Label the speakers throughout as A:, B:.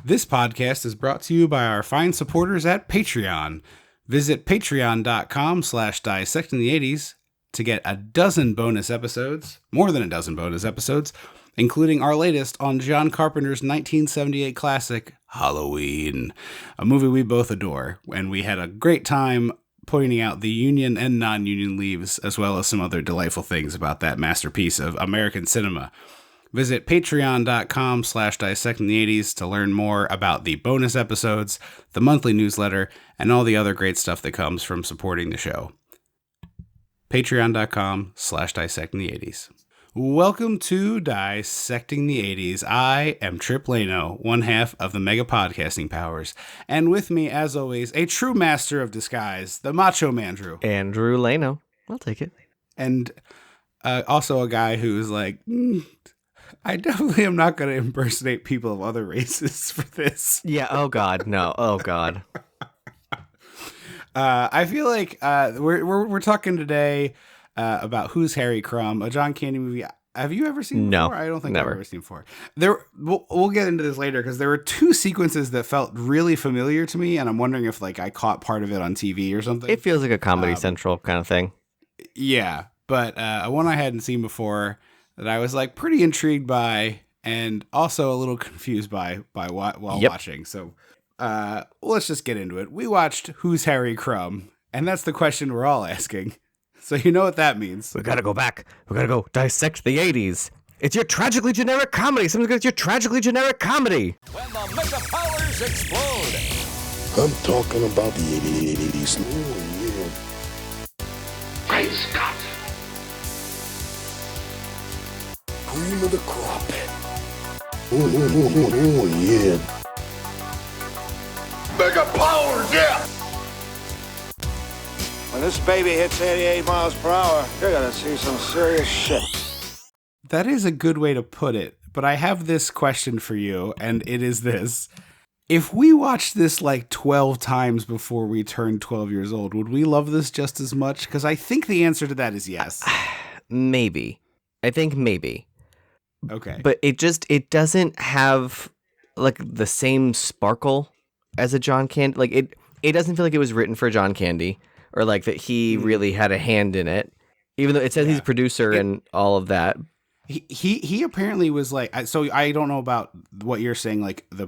A: This podcast is brought to you by our fine supporters at Patreon. Visit patreon.com/dissectingthe80s to get a dozen bonus episodes, more than a dozen bonus episodes, including our latest on John Carpenter's 1978 classic, Halloween, a movie we both adore, and we had a great time pointing out the union and non-union leaves, as well as some other delightful things about that masterpiece of American cinema. Visit patreon.com/dissectingthe80s to learn more about the bonus episodes, the monthly newsletter, and all the other great stuff that comes from supporting the show. Patreon.com/dissectingthe80s. Welcome to Dissecting the 80s. I am Tripp, one half of the Mega Podcasting Powers. And with me, as always, a true master of disguise, the Macho Man Drew.
B: Andrew Leno. I'll take it.
A: And also a guy who's like, I definitely am not going to impersonate people of other races for this.
B: Yeah, oh God, no. Oh God.
A: I feel like we're talking today about Who's Harry Crumb, a John Candy movie. Have you ever seen it before? I don't think
B: never.
A: I've ever seen it before. We'll get into this later because there were two sequences that felt really familiar to me, and I'm wondering if like I caught part of it on TV or something.
B: It feels like a Comedy Central kind of thing.
A: Yeah, but one I hadn't seen before that I was like pretty intrigued by and also a little confused by while watching. So let's just get into it. We watched Who's Harry Crumb, and that's the question we're all asking. So you know what that means.
B: We gotta go back. We gotta go dissect the 80s. It's your tragically generic comedy. Someone's got your tragically generic comedy.
C: When the mega powers explode.
D: I'm talking about the 80s. Oh, yeah.
E: Great Scott!
D: Cream of the crop. Oh, yeah.
E: Mega powers, yeah!
F: When this baby hits 88 miles per hour, you're gonna see some serious shit.
A: That is a good way to put it, but I have this question for you, and it is this. If we watched this like 12 times before we turned 12 years old, would we love this just as much? Because I think the answer to that is yes.
B: Maybe. I think maybe.
A: Okay.
B: But it doesn't have like the same sparkle as a John Candy. Like it doesn't feel like it was written for John Candy or like that he really had a hand in it, even though it says he's a producer and all of that.
A: He apparently was like, so I don't know about what you're saying, like the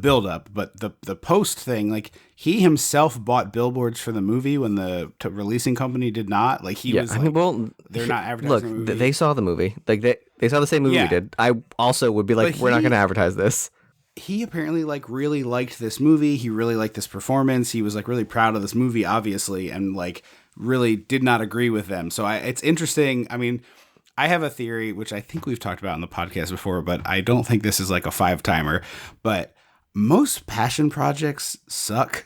A: build up, but the post thing, like he himself bought billboards for the movie when the releasing company did not. Like he was, they're not advertising.
B: Look,
A: the movie.
B: They saw the movie. Like they saw the same movie we did. I also would be like, we're not going to advertise this.
A: He apparently like really liked this movie. He really liked this performance. He was like really proud of this movie, obviously, and like really did not agree with them. So it's interesting. I mean, I have a theory, which I think we've talked about on the podcast before, but I don't think this is like a 5-timer, but most passion projects suck.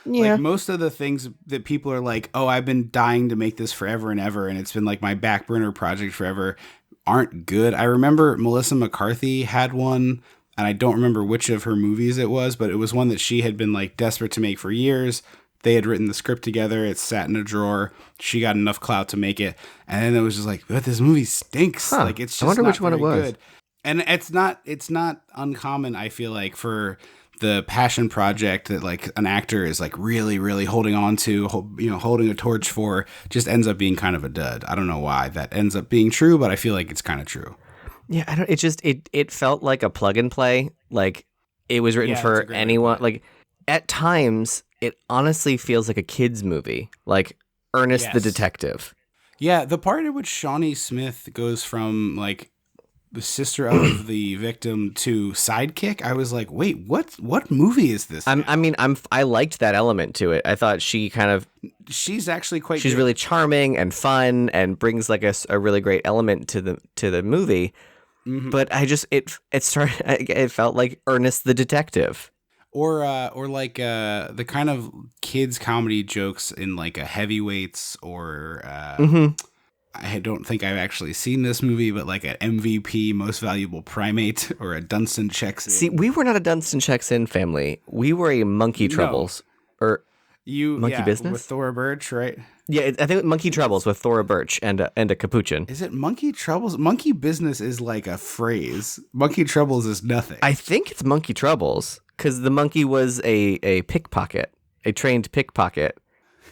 B: Yeah.
A: Like most of the things that people are like, oh, I've been dying to make this forever and ever, and it's been like my back burner project forever, aren't good. I remember Melissa McCarthy had one, and I don't remember which of her movies it was, but it was one that she had been like desperate to make for years. They had written the script together. It sat in a drawer. She got enough clout to make it. And then it was just like, but this movie stinks.
B: Huh.
A: Like, it's just
B: I wonder
A: not
B: which one it was.
A: good. And it's not uncommon, I feel like, for the passion project that like an actor is like really, really holding on to, holding a torch for, just ends up being kind of a dud. I don't know why that ends up being true, but I feel like it's kind of true.
B: Yeah, it felt like a plug and play. Like it was written for anyone. Like at times, it honestly feels like a kid's movie, like Ernest the Detective.
A: Yeah, the part in which Shawnee Smith goes from like the sister of the victim to sidekick, I was like, wait, what movie is this?
B: I liked that element to it. I thought she's
A: actually quite.
B: She's
A: good.
B: really charming and fun and brings like a really great element to the movie. Mm-hmm. But it felt like Ernest the Detective.
A: Or like the kind of kids comedy jokes in like a Heavyweights or I don't think I've actually seen this movie, but like an MVP, Most Valuable Primate, or a Dunstan Checks In.
B: See, we were not a Dunstan Checks In family. We were a Monkey Troubles. Or Monkey Business?
A: with Thora Birch, right?
B: Yeah, I think Monkey Troubles with Thora Birch and a capuchin.
A: Is it Monkey Troubles? Monkey Business is like a phrase. Monkey Troubles is nothing.
B: I think it's Monkey Troubles because the monkey was a pickpocket, a trained pickpocket,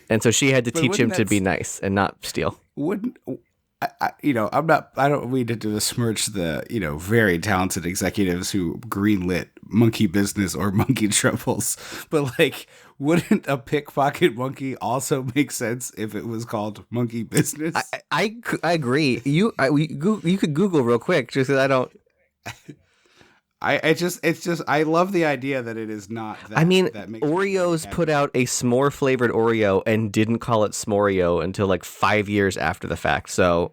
B: and so she had to teach him to be nice and not steal.
A: Wouldn't I don't mean to besmirch the very talented executives who greenlit Monkey Business or Monkey Troubles, but like, wouldn't a pickpocket monkey also make sense if it was called Monkey Business?
B: I agree. You could Google real quick just because I don't.
A: I love the idea that it is not. That,
B: I mean,
A: that makes
B: Oreos put out a s'more flavored Oreo and didn't call it S'moreo until like 5 years after the fact. So,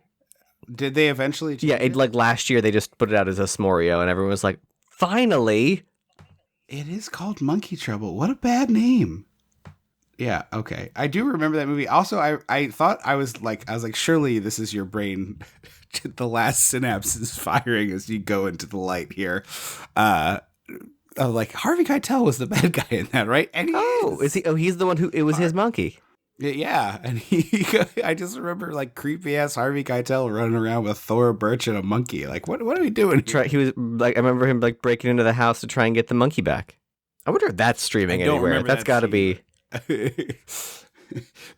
A: did they eventually?
B: Yeah, like last year they just put it out as a S'moreo, and everyone was like, "Finally!"
A: It is called Monkey Trouble. What a bad name. Yeah. Okay. I do remember that movie. Also, I thought I was like, surely this is your brain. The last synapse is firing as you go into the light here. Like Harvey Keitel was the bad guy in that, right? And
B: is he? Oh, he's the one who it was his monkey.
A: Yeah, and I just remember like creepy ass Harvey Keitel running around with Thora Birch and a monkey. Like, what are we doing here?
B: He was like, I remember him like breaking into the house to try and get the monkey back. I wonder if that's streaming anywhere. That's got to be.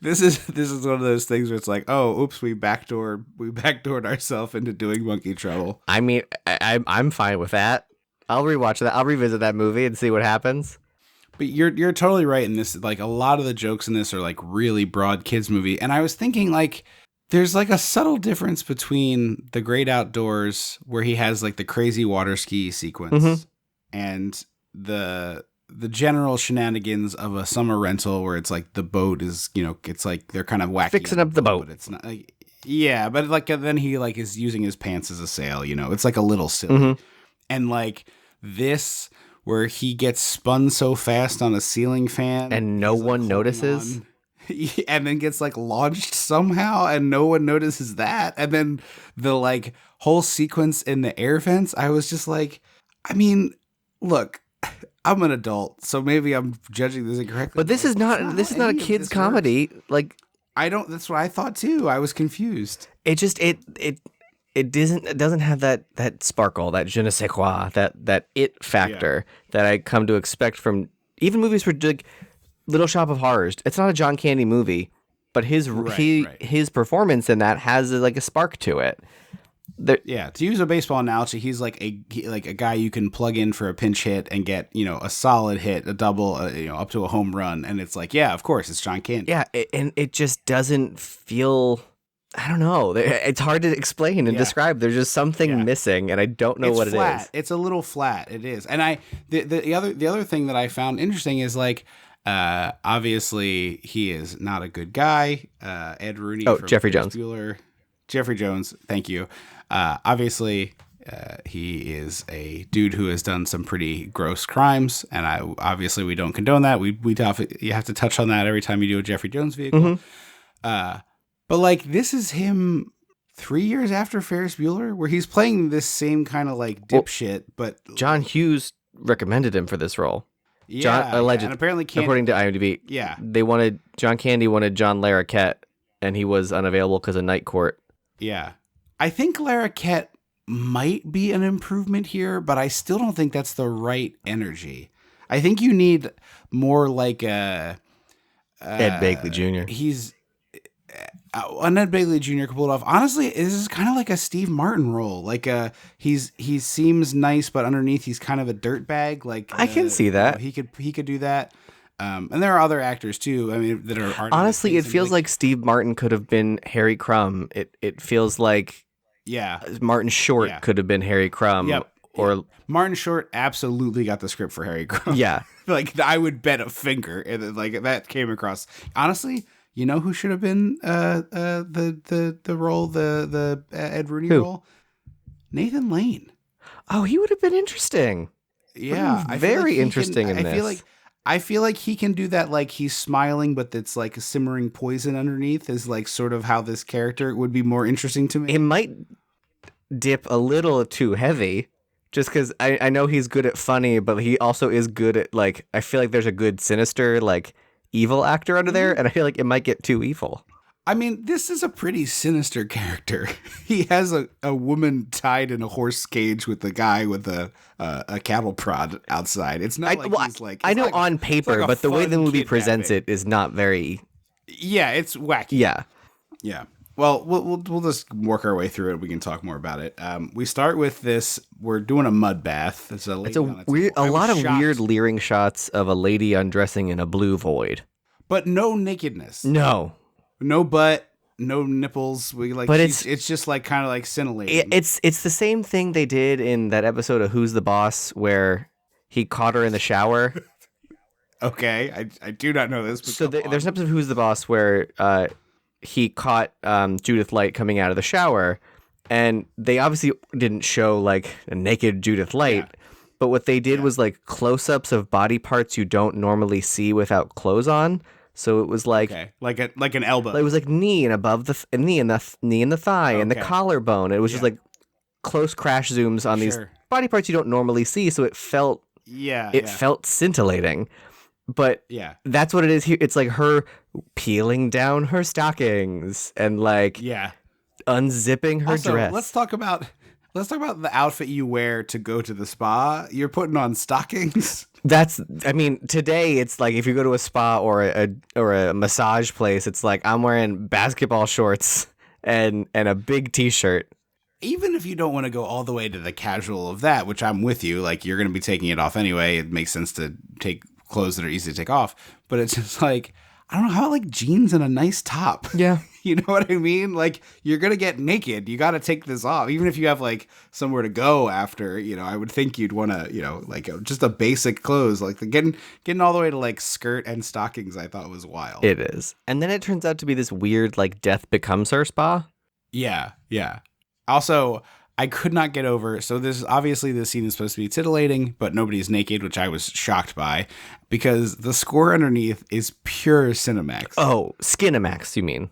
A: This is one of those things where it's like, oh, oops, we backdoored ourselves into doing Monkey Trouble.
B: I mean, I'm fine with that. I'll rewatch that. I'll revisit that movie and see what happens.
A: But you're totally right in this. Like, a lot of the jokes in this are like really broad kids movie, and I was thinking like there's like a subtle difference between The Great Outdoors, where he has like the crazy water ski sequence, and the general shenanigans of a summer rental where it's like the boat is, it's like they're kind of wacky
B: fixing up the boat.
A: But it's not like, yeah, but like then he like is using his pants as a sail, it's like a little silly. And like this where he gets spun so fast on a ceiling fan
B: and no one notices
A: and then gets like launched somehow and no one notices that. And then the like whole sequence in the air vents, I was just like, I mean, look, I'm an adult, so maybe I'm judging this incorrectly.
B: But this is not a kid's comedy. Like,
A: that's what I thought too. I was confused.
B: It just it doesn't have that sparkle, that je ne sais quoi, that it factor that I come to expect from even movies for like Little Shop of Horrors. It's not a John Candy movie, but his performance in that has like a spark to it.
A: To use a baseball analogy, he's like a guy you can plug in for a pinch hit and get a solid hit, a double, up to a home run, and it's like, yeah, of course, it's John Candy.
B: Yeah, and it just doesn't feel. I don't know. It's hard to explain and describe. There's just something missing, and I don't know what
A: flat.
B: It is.
A: It's a little flat. It is, and the other thing that I found interesting is like. Obviously, he is not a good guy. Ed Rooney.
B: Oh, Jeffrey Jones.
A: Bueller. Jeffrey Jones. Thank you. Obviously, he is a dude who has done some pretty gross crimes, and obviously we don't condone that. You have to touch on that every time you do a Jeffrey Jones vehicle. But like this is him 3 years after Ferris Bueller, where he's playing this same kind of like dipshit. But
B: John Hughes recommended him for this role.
A: Yeah,
B: allegedly,
A: and apparently,
B: according to IMDb, John Candy wanted John Larroquette, and he was unavailable because of Night Court.
A: Yeah, I think Larroquette might be an improvement here, but I still don't think that's the right energy. I think you need more like a
B: Ed Begley Jr.
A: He's Ed Begley Jr. could pull it off. Honestly, this is kind of like a Steve Martin role. Like he seems nice, but underneath he's kind of a dirtbag. Like
B: I can see that
A: he could do that. And there are other actors too. I mean, that are
B: honestly, it feels like Steve Martin could have been Harry Crumb. It feels like Martin Short could have been Harry Crumb.
A: Yep.
B: Or
A: Martin Short absolutely got the script for Harry Crumb.
B: Yeah,
A: like I would bet a finger, and like that came across. Honestly, you know who should have been the role, the Ed Rooney role? Nathan Lane.
B: Oh, he would have been interesting.
A: Yeah,
B: very interesting in this.
A: I feel like he can do that. Like he's smiling, but it's like a simmering poison underneath. Is like sort of how this character would be more interesting to me.
B: It might dip a little too heavy. Just because I know he's good at funny, but he also is good at, like, I feel like there's a good sinister, like, evil actor under there, and I feel like it might get too evil.
A: I mean, this is a pretty sinister character. He has a woman tied in a horse cage with a guy with a cattle prod outside. It's not he's like...
B: I know
A: like,
B: on paper,
A: like
B: but the way the movie
A: kidnapping.
B: presents it is not very...
A: Yeah, it's wacky.
B: Yeah.
A: Yeah. Well, we'll just work our way through it. We can talk more about it. We start with this. We're doing a mud bath. It's a
B: weird, a lot of weird leering shots of a lady undressing in a blue void,
A: but no nakedness.
B: No
A: butt, no nipples.
B: But
A: it's just like kind of like scintillating.
B: It's the same thing they did in that episode of Who's the Boss where he caught her in the shower.
A: Okay, I do not know this. But
B: so there's an episode of Who's the Boss where he caught Judith Light coming out of the shower, and they obviously didn't show like a naked Judith Light, but what they did was like close-ups of body parts you don't normally see without clothes on. So it was like
A: like an elbow.
B: It was like knee and above the knee and the thigh and the collarbone. It was just like close crash zooms on these body parts you don't normally see. So it felt felt scintillating. But that's what it is here. It's like her peeling down her stockings and like unzipping her dress.
A: Let's talk about the outfit you wear to go to the spa. You're putting on stockings.
B: Today it's like if you go to a spa or a massage place, it's like I'm wearing basketball shorts and a big t-shirt.
A: Even if you don't want to go all the way to the casual of that, which I'm with you, like you're going to be taking it off anyway. It makes sense to take clothes that are easy to take off, but it's just like, I don't know, how like jeans and a nice top.
B: Yeah.
A: You know what I mean? Like you're going to get naked. You got to take this off. Even if you have like somewhere to go after, I would think you'd want to, like just a basic clothes, like getting all the way to like skirt and stockings. I thought was wild.
B: It is. And then it turns out to be this weird, like death becomes her spa.
A: Yeah. Yeah. Also, I could not get over. So this scene is supposed to be titillating, but nobody's naked, which I was shocked by because the score underneath is pure Cinemax.
B: Oh, Skinemax, you mean?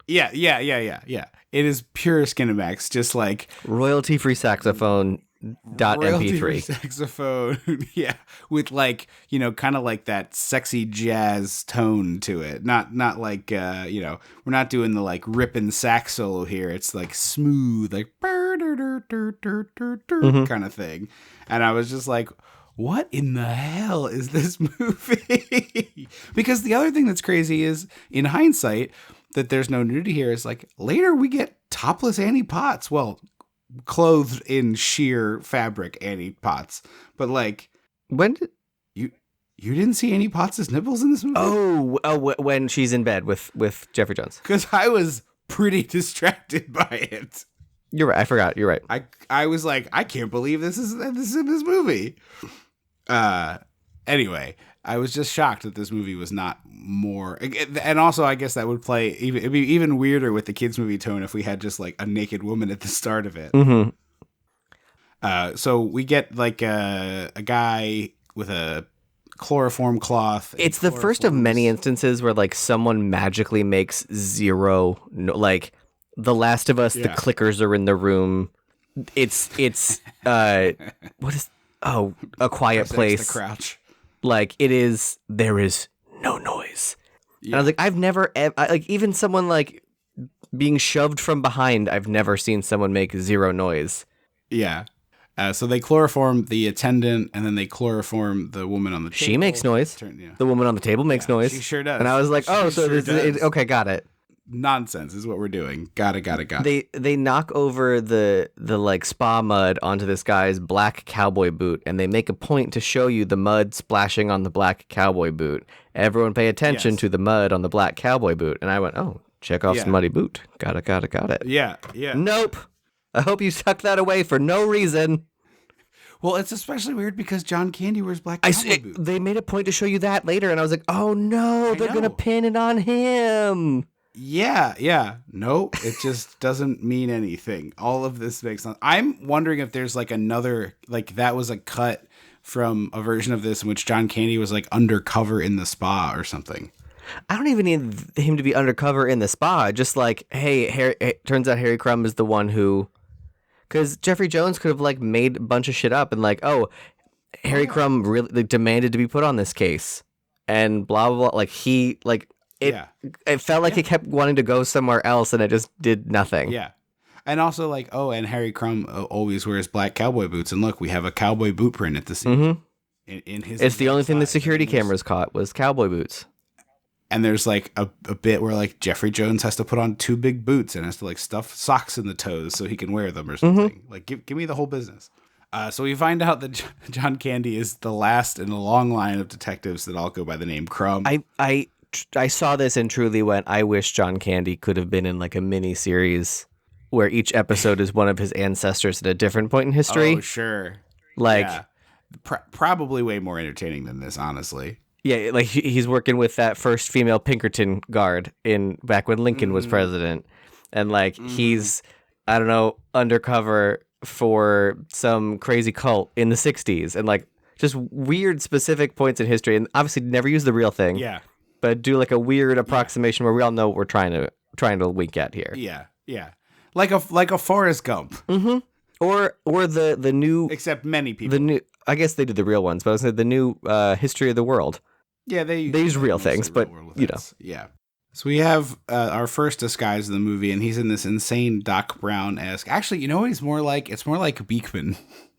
A: Yeah. It is pure Skinemax, just like
B: royalty-free saxophone .mp3
A: saxophone, with like kind of like that sexy jazz tone to it. Not like we're not doing the like ripping sax solo here. It's like smooth, like kind of thing. And I was just like, what in the hell is this movie? Because the other thing that's crazy is, in hindsight, that there's no nudity here is like later we get topless Annie Potts. Well, clothed in sheer fabric Annie Potts. But like,
B: when did
A: you didn't see Annie Potts' nipples in this movie?
B: Oh, when she's in bed with Jeffrey Jones.
A: Because I was pretty distracted by it.
B: You're right. I forgot. You're right.
A: I was like, I can't believe this is in this movie. Anyway, I was just shocked that this movie was not more. And also, I guess that would play it'd be even weirder with the kids' movie tone if we had just like a naked woman at the start of it.
B: Mm-hmm.
A: So we get like a guy with a chloroform cloth.
B: It's the first of many instances where like someone magically makes zero, like The Last of Us, the clickers are in the room. It's what is A Quiet Place.
A: The Crouch.
B: Like there is no noise. Yeah. And I was like, I've never, like even someone like being shoved from behind, I've never seen someone make zero noise.
A: Yeah. So they chloroform the attendant, and then they chloroform the woman on the table.
B: She makes noise. The woman on the table makes noise.
A: She sure does.
B: And I was like, okay, got it.
A: Nonsense is what we're doing. Got it.
B: They knock over the like spa mud onto this guy's black cowboy boot, and they make a point to show you the mud splashing on the black cowboy boot. Everyone pay attention to the mud on the black cowboy boot. And I went, oh, Chekhov's muddy boot. Got it.
A: Yeah.
B: Nope. I hope you tucked that away for no reason.
A: Well, it's especially weird because John Candy wears black cowboy boots.
B: They made a point to show you that later, and I was like, oh no, they're going to pin it on him.
A: Yeah. No, it just doesn't mean anything. All of this makes sense. I'm wondering if there's like another, like that was a cut from a version of this in which John Candy was like undercover in the spa or something.
B: I don't even need him to be undercover in the spa. Just like, hey, it turns out Harry Crumb is the one who, because Jeffrey Jones could have like made a bunch of shit up and like, oh, Harry Crumb really demanded to be put on this case. and blah blah blah. Like he like it.
A: Yeah.
B: It felt like it kept wanting to go somewhere else, and it just did nothing.
A: Yeah. And also like, oh, and Harry Crumb always wears black cowboy boots. And look, we have a cowboy boot print at the scene.
B: Mm-hmm.
A: In his
B: it's the only thing the
A: size.
B: security cameras caught was cowboy boots.
A: And there's like a bit where like Jeffrey Jones has to put on 2 big boots and has to like stuff socks in the toes so he can wear them or something. Like give me the whole business. So we find out that John Candy is the last in a long line of detectives that all go by the name Crumb.
B: I saw this and truly went, I wish John Candy could have been in like a mini series where each episode is one of his ancestors at a different point in history.
A: Oh, sure.
B: Like,
A: yeah. Probably way more entertaining than this, honestly.
B: Yeah, like he's working with that first female Pinkerton guard in back when Lincoln was president. And like he's, I don't know, undercover for some crazy cult in the 60s and like just weird specific points in history, and obviously never use the real thing.
A: Yeah.
B: But do like a weird approximation where we all know what we're trying to wink at here.
A: Yeah. Yeah. Like a Forrest Gump.
B: Mm-hmm. Or the new,
A: except many people.
B: The new, I guess they did the real ones, but I was saying the new History of the World.
A: Yeah, they
B: use real things, but you know.
A: Yeah. So we have our first disguise in the movie, and he's in this insane Doc Brown-esque. Actually, you know what he's more like? It's more like Beekman.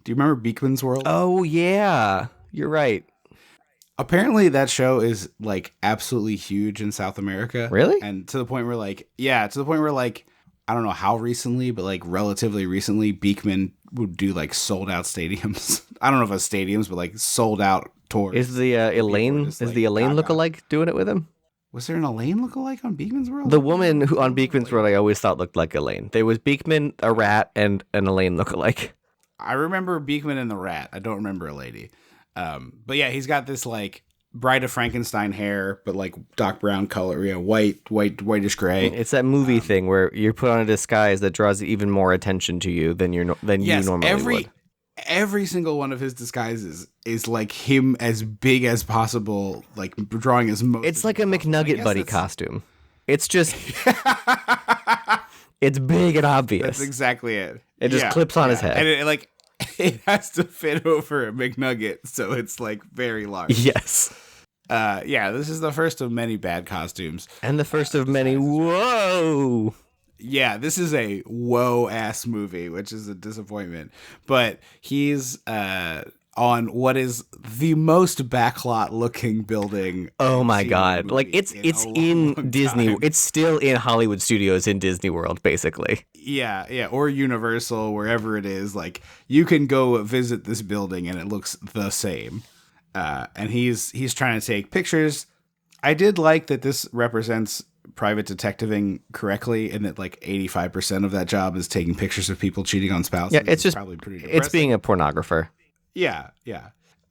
A: Do you remember Beekman's World?
B: Oh yeah, you're right.
A: Apparently that show is like absolutely huge in South America.
B: Really?
A: And to the point where like, I don't know how recently, but like relatively recently, Beekman would do like sold out stadiums. I don't know if it's stadiums, but like sold out tours.
B: Is the Elaine lookalike doing it with him?
A: Was there an Elaine lookalike on Beekman's World?
B: The woman who on Beekman's World I always thought looked like Elaine. There was Beekman, a rat, and an Elaine lookalike.
A: I remember Beekman and the rat. I don't remember a lady. But yeah, he's got this like Bride of Frankenstein hair, but like Doc Brown color, whitish gray.
B: It's that movie thing where you put on a disguise that draws even more attention to you than you normally would.
A: Every single one of his disguises is like him as big as possible, like drawing as most.
B: It's like a McNugget buddy costume. It's just, it's big and obvious.
A: That's exactly it.
B: It just clips on his head,
A: and it has to fit over a McNugget, so it's like very large.
B: Yes.
A: This is the first of many bad costumes.
B: And the first of many, whoa.
A: Yeah, this is a whoa-ass movie, which is a disappointment. But he's on what is the most backlot-looking building.
B: Oh my god. Like, it's in Disney.
A: Time.
B: It's still in Hollywood Studios in Disney World, basically.
A: Yeah, or Universal, wherever it is. Like, you can go visit this building, and it looks the same. And he's trying to take pictures. I did like that this represents private detectiving correctly, and that like 85% of that job is taking pictures of people cheating on spouses.
B: Yeah, it's just
A: probably pretty depressing.
B: It's being a pornographer.
A: Yeah.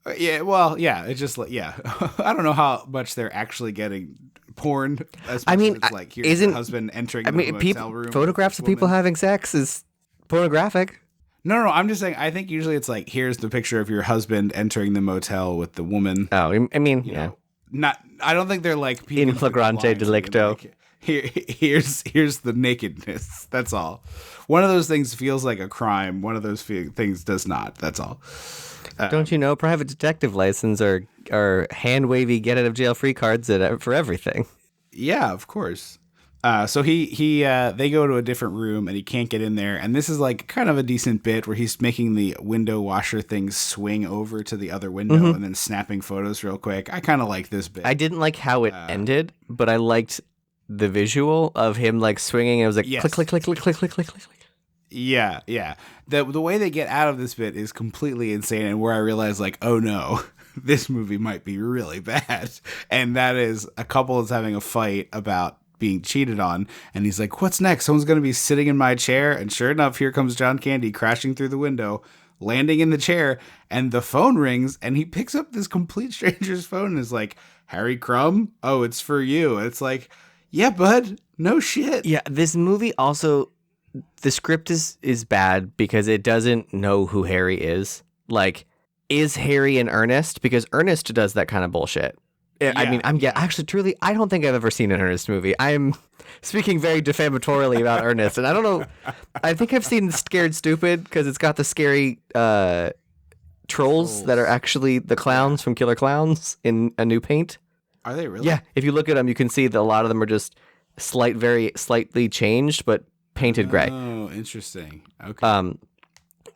A: Well, yeah. It's just like I don't know how much they're actually getting porn.
B: I mean,
A: it's like here's the husband entering the motel room.
B: Photographs of people having sex is pornographic.
A: No, I'm just saying. I think usually it's like here's the picture of your husband entering the motel with the woman.
B: Oh, I mean,
A: you know, not. I don't think they're like
B: in flagrante delicto.
A: Like, here's the nakedness. That's all. One of those things feels like a crime. One of those things does not. That's all.
B: Don't you know? Private detective license are hand wavy get out of jail free cards for everything.
A: Yeah, of course. So they go to a different room and he can't get in there. And this is like kind of a decent bit where he's making the window washer thing swing over to the other window and then snapping photos real quick. I kind of like this bit.
B: I didn't like how it ended, but I liked the visual of him like swinging. It was like click, click, click, click, click, click, click, click.
A: Yeah. The way they get out of this bit is completely insane, and where I realize like, oh no, this movie might be really bad. And that is a couple is having a fight about being cheated on, and he's like, what's next? Someone's going to be sitting in my chair, and sure enough, here comes John Candy crashing through the window, landing in the chair, and the phone rings, and he picks up this complete stranger's phone and is like, Harry Crumb? Oh, it's for you. And it's like, yeah, bud, no shit.
B: Yeah, this movie also, the script is bad because it doesn't know who Harry is. Like, is Harry in Ernest? Because Ernest does that kind of bullshit. I mean, actually, truly, I don't think I've ever seen an Ernest movie. I'm speaking very defamatorily about Ernest, and I don't know. I think I've seen Scared Stupid because it's got the scary trolls that are actually the clowns from Killer Clowns in a new paint.
A: Are they really?
B: Yeah, if you look at them, you can see that a lot of them are just very slightly changed, but painted gray.
A: Oh, interesting. Okay.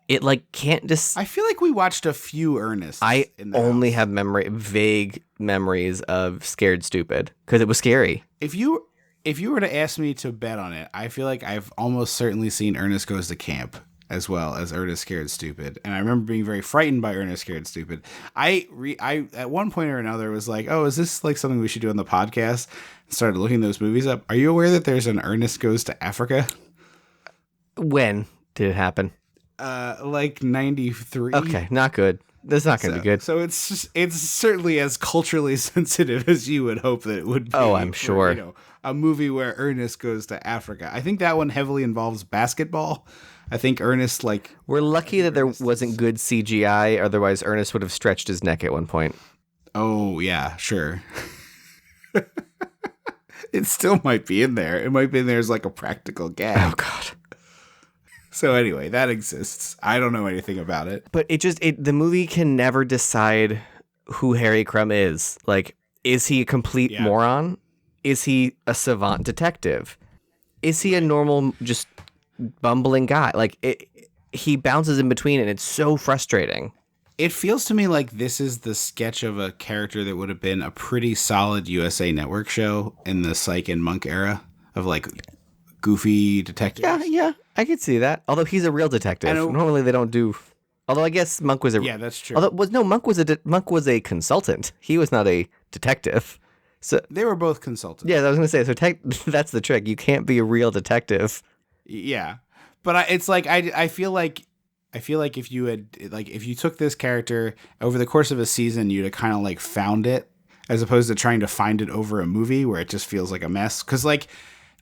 B: It like can't just.
A: I feel like we watched a few Ernests.
B: I
A: in the
B: only
A: house.
B: have vague memories of Scared Stupid because it was scary.
A: If you were to ask me to bet on it, I feel like I've almost certainly seen Ernest Goes to Camp as well as Ernest Scared Stupid, and I remember being very frightened by Ernest Scared Stupid. I at one point or another was like, oh, is this like something we should do on the podcast? And started looking those movies up. Are you aware that there's an Ernest Goes to Africa?
B: When did it happen?
A: Like 93.
B: Okay, not good. That's not going to be good.
A: So it's certainly as culturally sensitive as you would hope that it would be.
B: Oh, I'm
A: for,
B: sure.
A: A movie where Ernest goes to Africa. I think that one heavily involves basketball. I think Ernest
B: We're lucky that there wasn't good CGI, otherwise Ernest would have stretched his neck at one point.
A: Oh, yeah, sure. It still might be in there. It might be in there as like a practical gag.
B: Oh, God.
A: So anyway, that exists. I don't know anything about it.
B: But the movie can never decide who Harry Crumb is. Like, is he a complete moron? Is he a savant detective? Is he a normal, just bumbling guy? Like, he bounces in between, and it's so frustrating.
A: It feels to me like this is the sketch of a character that would have been a pretty solid USA Network show in the Psych and Monk era of like goofy detectives.
B: Yeah, I could see that. Although he's a real detective. Normally they don't do. Although I guess Monk was a.
A: Yeah, that's true.
B: Monk was a consultant. He was not a detective. So
A: they were both consultants.
B: Yeah, I was gonna say. So that's the trick. You can't be a real detective.
A: Yeah, but it's like I feel like if you took this character over the course of a season, you'd have kind of like found it as opposed to trying to find it over a movie where it just feels like a mess. Because like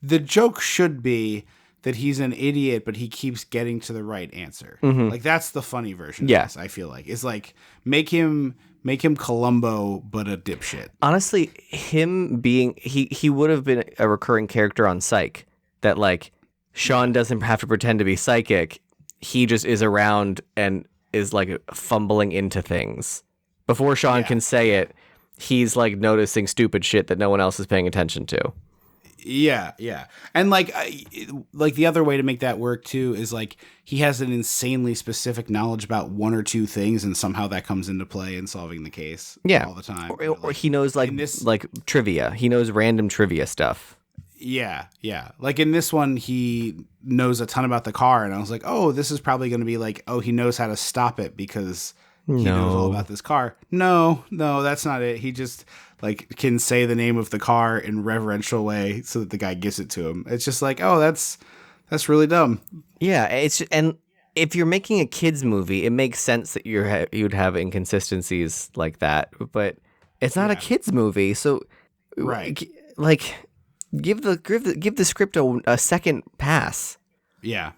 A: the joke should be that he's an idiot, but he keeps getting to the right answer. Mm-hmm. Like that's the funny version. Of this, I feel like it's like make him Columbo, but a dipshit.
B: Honestly, him being he would have been a recurring character on Psych. That like Sean doesn't have to pretend to be psychic. He just is around and is like fumbling into things. Before Sean can say it, he's like noticing stupid shit that no one else is paying attention to.
A: Yeah. And like the other way to make that work too is like he has an insanely specific knowledge about one or two things and somehow that comes into play in solving the case all the time.
B: Or he knows like trivia. He knows random trivia stuff.
A: Yeah. Like in this one, he knows a ton about the car, and I was like, oh, this is probably going to be like, oh, he knows how to stop it because he knows all about this car. No, that's not it. He just like can say the name of the car in reverential way so that the guy gives it to him. It's just like, oh, that's really dumb.
B: Yeah, and if you're making a kids movie, it makes sense that you'd have inconsistencies like that, but it's not a kids movie, so
A: right,
B: like. Give the script a second pass.
A: Yeah,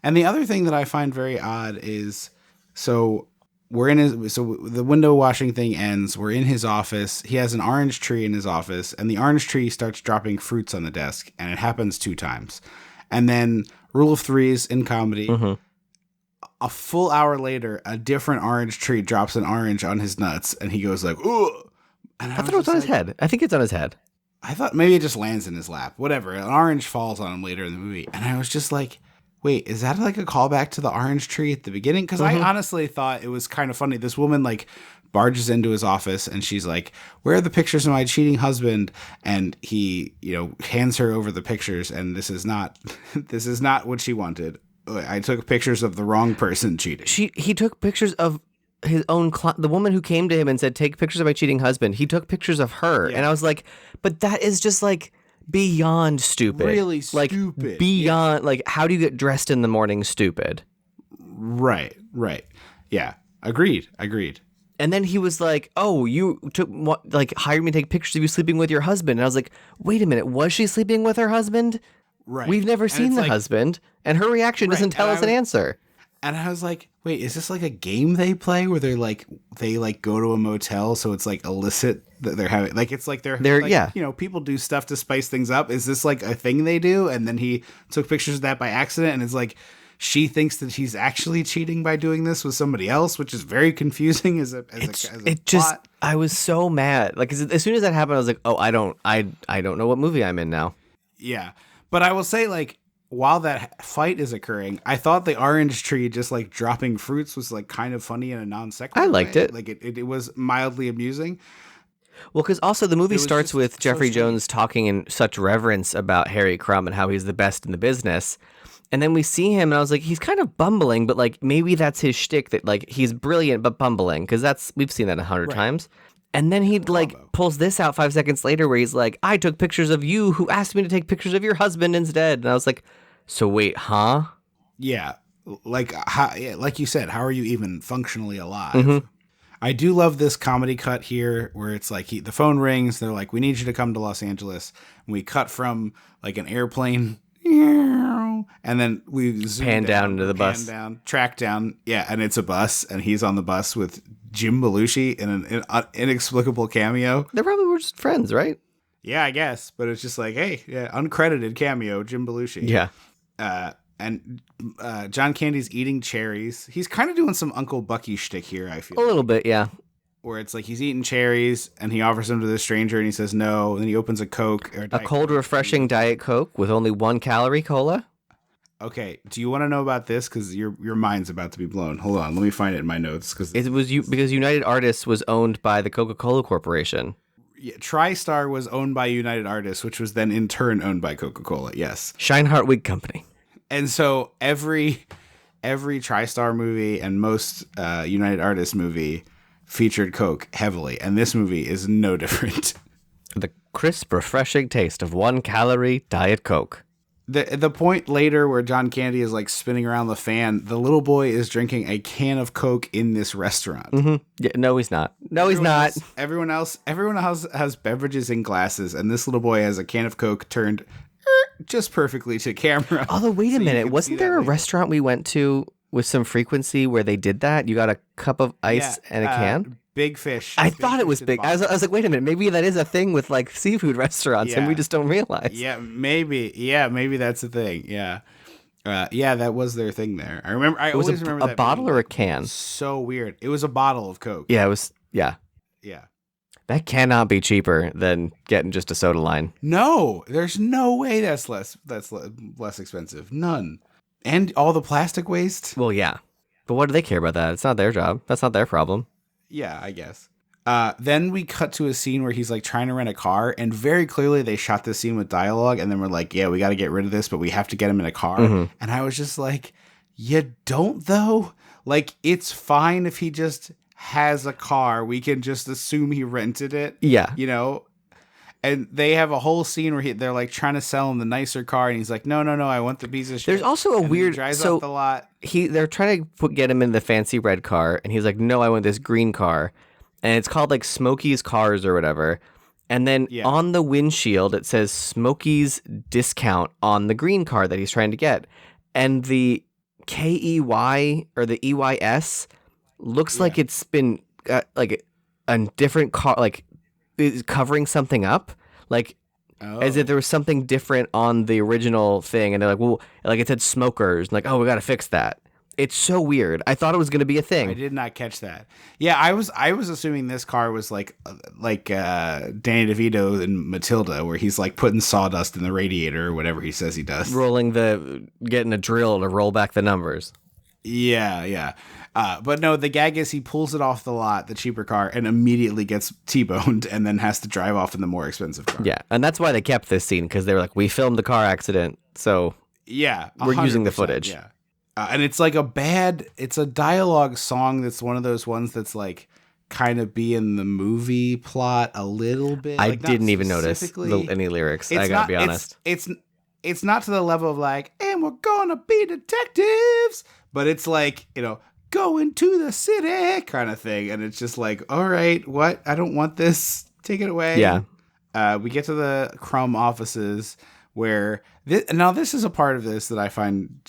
A: and the other thing that I find very odd is so the window washing thing ends. We're in his office. He has an orange tree in his office, and the orange tree starts dropping fruits on the desk, and it happens 2 times. And then rule of threes in comedy. Mm-hmm. A full hour later, a different orange tree drops an orange on his nuts, and he goes like, "Ooh!" And
B: I thought it was on his head. I think it's on his head.
A: I thought maybe it just lands in his lap. Whatever. An orange falls on him later in the movie. And I was just like, wait, is that like a callback to the orange tree at the beginning? Because I honestly thought it was kind of funny. This woman like barges into his office and she's like, where are the pictures of my cheating husband? And he, hands her over the pictures. And this is not what she wanted. I took pictures of the wrong person cheating.
B: He took pictures of his own the woman who came to him and said, take pictures of my cheating husband. He took pictures of her. And I was like, but that is just like beyond stupid.
A: Really
B: like,
A: stupid.
B: Beyond like, how do you get dressed in the morning stupid?
A: Right. Yeah. Agreed.
B: And then he was like, oh, you hired me to take pictures of you sleeping with your husband. And I was like, wait a minute, was she sleeping with her husband?
A: Right.
B: We've never seen the husband. And her reaction doesn't tell us an answer.
A: And I was like, wait, is this like a game they play where they go to a motel, so it's like illicit that they're having, like it's like they're like, people do stuff to spice things up. Is this like a thing they do? And then he took pictures of that by accident, and it's like, she thinks that he's actually cheating by doing this with somebody else, which is very confusing as a plot.
B: I was so mad. Like as soon as that happened, I was like, oh, I don't know what movie I'm in now.
A: Yeah. But I will say, like, while that fight is occurring, I thought the orange tree just like dropping fruits was like kind of funny in a non sequitur.
B: I liked it.
A: Like it was mildly amusing.
B: Well, because also the movie starts with Jeffrey Jones talking in such reverence about Harry Crumb and how he's the best in the business. And then we see him, and I was like, he's kind of bumbling, but like maybe that's his shtick, that like he's brilliant but bumbling, because we've seen that 100 times. And then he like pulls this out 5 seconds later where he's like, I took pictures of you who asked me to take pictures of your husband instead. And I was like, so wait, huh?
A: Yeah. Like you said, how are you even functionally alive? I do love this comedy cut here where it's like the phone rings. They're like, we need you to come to Los Angeles. And we cut from like an airplane. And then we
B: pan down into the bus.
A: Track down. Yeah. And it's a bus. And he's on the bus with Jim Belushi in an inexplicable cameo.
B: They probably were just friends, right?
A: Yeah, I guess. But it's just like, hey, yeah, uncredited cameo, Jim Belushi.
B: Yeah.
A: And John Candy's eating cherries. He's kind of doing some Uncle Bucky shtick here, I feel.
B: A little bit, yeah.
A: Where it's like he's eating cherries and he offers them to the stranger and he says no. And then he opens a Coke. Or
B: a cold, refreshing Diet Coke with only 1 calorie cola.
A: Okay, do you want to know about this? Because your mind's about to be blown. Hold on, let me find it in my notes. Because
B: United Artists was owned by the Coca-Cola Corporation.
A: Yeah, TriStar was owned by United Artists, which was then in turn owned by Coca-Cola. Yes,
B: Scheinhart Wig Company.
A: And so every TriStar movie and most United Artists movie featured Coke heavily, and this movie is no different.
B: The crisp, refreshing taste of 1 calorie Diet Coke.
A: The point later where John Candy is like spinning around the fan, the little boy is drinking a can of Coke in this restaurant.
B: Yeah, no, he's not. No, he's not.
A: Everyone else has beverages in glasses, and this little boy has a can of Coke turned just perfectly to camera.
B: Although, wait a minute, wasn't there a restaurant we went to with some frequency where they did that? You got a cup of ice and a can?
A: Big Fish.
B: I thought it was big. I was like, wait a minute, maybe that is a thing with like seafood restaurants and we just don't realize.
A: Yeah, maybe. Yeah, maybe that's a thing. Yeah. Yeah, that was their thing there. I remember. I always remember that.
B: A bottle or a can?
A: So weird. It was a bottle of Coke.
B: Yeah, it was. Yeah.
A: Yeah.
B: That cannot be cheaper than getting just a soda line.
A: No, there's no way that's less expensive. None. And all the plastic waste.
B: Well, yeah. But what do they care about that? It's not their job. That's not their problem.
A: Yeah, I guess. Then we cut to a scene where he's like trying to rent a car, and very clearly they shot this scene with dialogue, and then we're like, yeah, we got to get rid of this, but we have to get him in a car. And I was just like, you don't though? Like, it's fine if he just has a car. We can just assume he rented it. Yeah. You know? And they have a whole scene where they're like trying to sell him the nicer car, and he's like, no, I want the piece of shit.
B: There's also a weird
A: drives off the lot.
B: They're trying to get him in the fancy red car, and he's like, no, I want this green car, and it's called like Smokey's Cars or whatever. And then on the windshield it says Smokey's discount on the green car that he's trying to get, and the KEY or the EYS looks like it's been like a different car, like is covering something up, like as if there was something different on the original thing, and they're like, well, like it said smokers, and like, oh, we got to fix that. It's so weird. I thought it was going to be a thing.
A: I did not catch that. Yeah, I was assuming this car was like Danny DeVito in Matilda, where he's like putting sawdust in the radiator or whatever he says he does,
B: getting a drill to roll back the numbers.
A: Yeah. But no, the gag is he pulls it off the lot, the cheaper car, and immediately gets T-boned and then has to drive off in the more expensive car.
B: Yeah, and that's why they kept this scene, because they were like, we filmed the car accident, so
A: yeah,
B: we're using the footage.
A: Yeah. And it's like it's a dialogue song that's one of those ones that's like kind of be in the movie plot a little bit.
B: I didn't even notice any lyrics. I gotta be honest.
A: It's not to the level of like, and we're gonna be detectives, but it's like, you know, going to the city kind of thing. And it's just like, all right, what? I don't want this. Take it away.
B: Yeah.
A: We get to the Crumb offices where this is a part of this that I find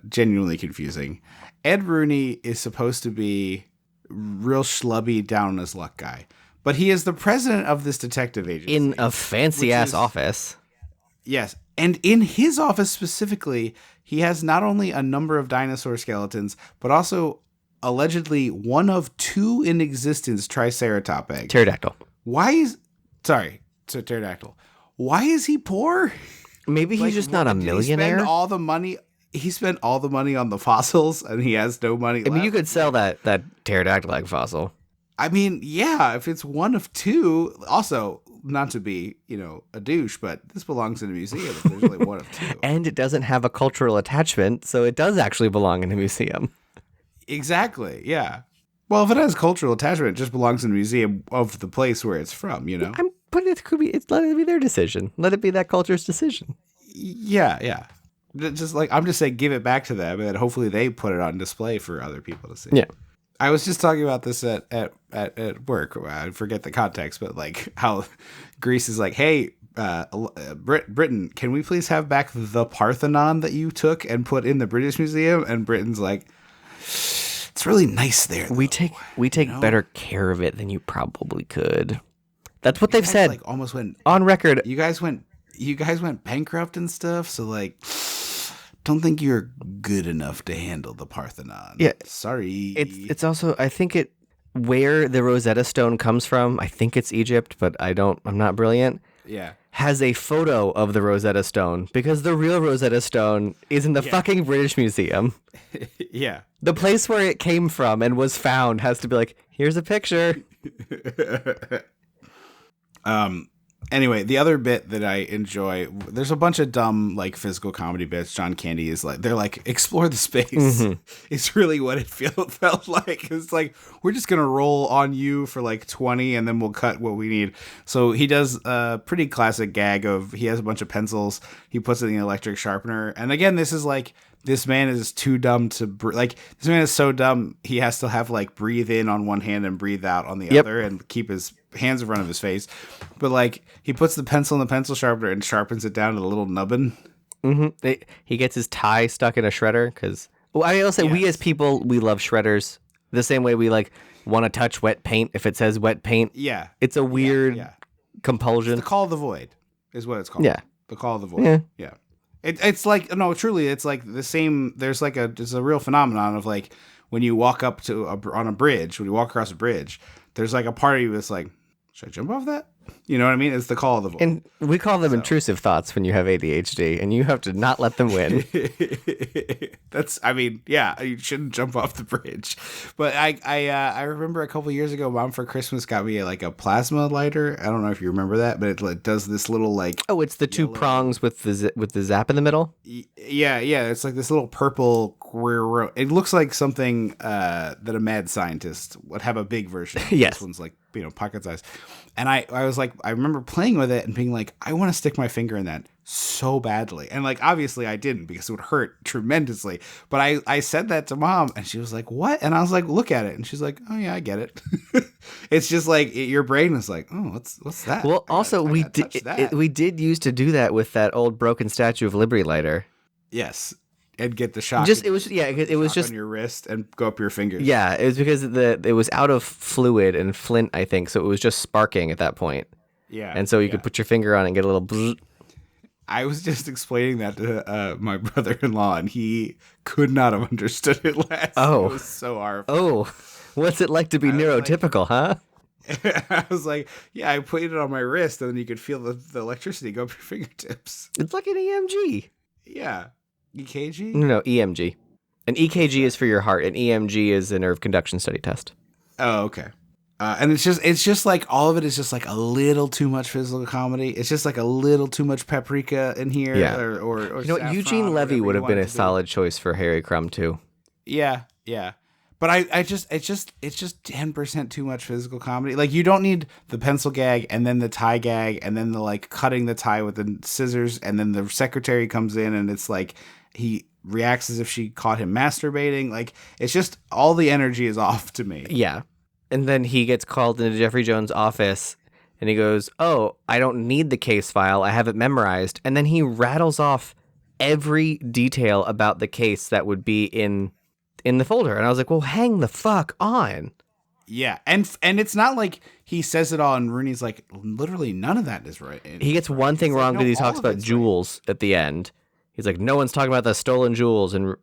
A: genuinely confusing. Ed Rooney is supposed to be real schlubby, down on his luck guy, but he is the president of this detective agency
B: in a fancy ass office.
A: Yes, And in his office specifically, he has not only a number of dinosaur skeletons, but also allegedly one of 2 in existence Triceratop eggs.
B: Pterodactyl.
A: Pterodactyl. Why is he poor?
B: Maybe he's just not a millionaire.
A: He spent all the money. He spent all the money on the fossils, and he has no money left.
B: I mean, you could sell that pterodactyl egg fossil.
A: I mean, yeah, if it's one of 2. Also, not to be, a douche, but this belongs in a museum if there's only one of 2.
B: And it doesn't have a cultural attachment, so it does actually belong in a museum.
A: Exactly, yeah. Well, if it has cultural attachment, it just belongs in a museum of the place where it's from,
B: But it could be. Let it be their decision. Let it be that culture's decision.
A: Yeah. Just like I'm just saying, give it back to them, and then hopefully they put it on display for other people to see.
B: Yeah.
A: I was just talking about this at work. I forget the context, but like how Greece is like, hey, Britain, can we please have back the Parthenon that you took and put in the British Museum? And Britain's like, it's really nice there.
B: We take better care of it than you probably could. That's what they've said.
A: Like almost went
B: on record.
A: You guys went bankrupt and stuff. So like, don't think you're good enough to handle the Parthenon.
B: Yeah,
A: sorry.
B: It's also, I think where the Rosetta Stone comes from. I think it's Egypt, but I'm not brilliant.
A: Yeah.
B: Has a photo of the Rosetta Stone because the real Rosetta Stone is in the fucking British Museum.
A: Yeah.
B: The place where it came from and was found has to be like, here's a picture.
A: Anyway, the other bit that I enjoy, there's a bunch of dumb, like, physical comedy bits. John Candy is like, they're like, explore the space. Mm-hmm. It's really what it felt like. It's like, we're just going to roll on you for like 20 and then we'll cut what we need. So he does a pretty classic gag of, he has a bunch of pencils. He puts it in the electric sharpener. And again, this is like, this man is too dumb to, this man is so dumb, he has to have like breathe in on one hand and breathe out on the other and keep his hands in front of his face. But like, he puts the pencil in the pencil sharpener and sharpens it down to the little nubbin.
B: Mm-hmm. He gets his tie stuck in a shredder because, I will say, we as people, we love shredders the same way we like want to touch wet paint if it says wet paint.
A: Yeah.
B: It's a weird compulsion.
A: It's the call of the void is what it's called.
B: Yeah.
A: The call of the void. Yeah. It's like, no, truly, it's like the same. There's like it's a real phenomenon of like when you walk up to on a bridge, when you walk across a bridge, there's like a part of you that's like, should I jump off that? You know what I mean? It's the call of the void.
B: And we call them intrusive thoughts when you have ADHD, and you have to not let them win.
A: You shouldn't jump off the bridge. But I remember a couple years ago, Mom for Christmas got me a plasma lighter. I don't know if you remember that, but it does this little like.
B: Oh, it's the two prongs with the zap in the middle.
A: Yeah. It's like this little purple. It looks like something that a mad scientist would have a big version of.
B: Yes.
A: This one's like pocket size. And I was like, I remember playing with it and being like, I want to stick my finger in that so badly. And like, obviously I didn't because it would hurt tremendously. But I said that to Mom and she was like, what? And I was like, look at it. And she's like, oh yeah, I get it. It's just like your brain is like, oh, what's that?
B: Well, also we did used to do that with that old broken Statue of Liberty lighter.
A: Yes. And get the shock.
B: It was just
A: on your wrist and go up your fingers.
B: Yeah, it was because it was out of fluid and flint, I think, so it was just sparking at that point.
A: Yeah,
B: and so you could put your finger on it and get a little. Bzz.
A: I was just explaining that to my brother-in-law, and he could not have understood it last.
B: Oh,
A: it was so horrible.
B: Oh, what's it like to be neurotypical, huh?
A: I was like, yeah, I put it on my wrist, and then you could feel the electricity go up your fingertips.
B: It's like an EMG.
A: Yeah. EKG?
B: No, EMG. An EKG is for your heart. An EMG is a nerve conduction study test.
A: Oh, okay. And it's just like all of it is just like a little too much physical comedy. It's just like a little too much paprika in here.
B: Yeah.
A: Or
B: Eugene Levy would have been a solid choice for Harry Crumb too.
A: Yeah. But it's just 10% too much physical comedy. Like you don't need the pencil gag and then the tie gag and then the like cutting the tie with the scissors and then the secretary comes in and it's like he reacts as if she caught him masturbating. Like it's just all the energy is off to me.
B: Yeah. And then he gets called into Jeffrey Jones' office and he goes, "Oh, I don't need the case file. I have it memorized." And then he rattles off every detail about the case that would be in the folder. And I was like, well, hang the fuck on.
A: Yeah, and it's not like he says it all, and Rooney's like, literally none of that is right.
B: He gets one thing wrong because he talks about jewels at the end. He's like, no one's talking about the stolen jewels, and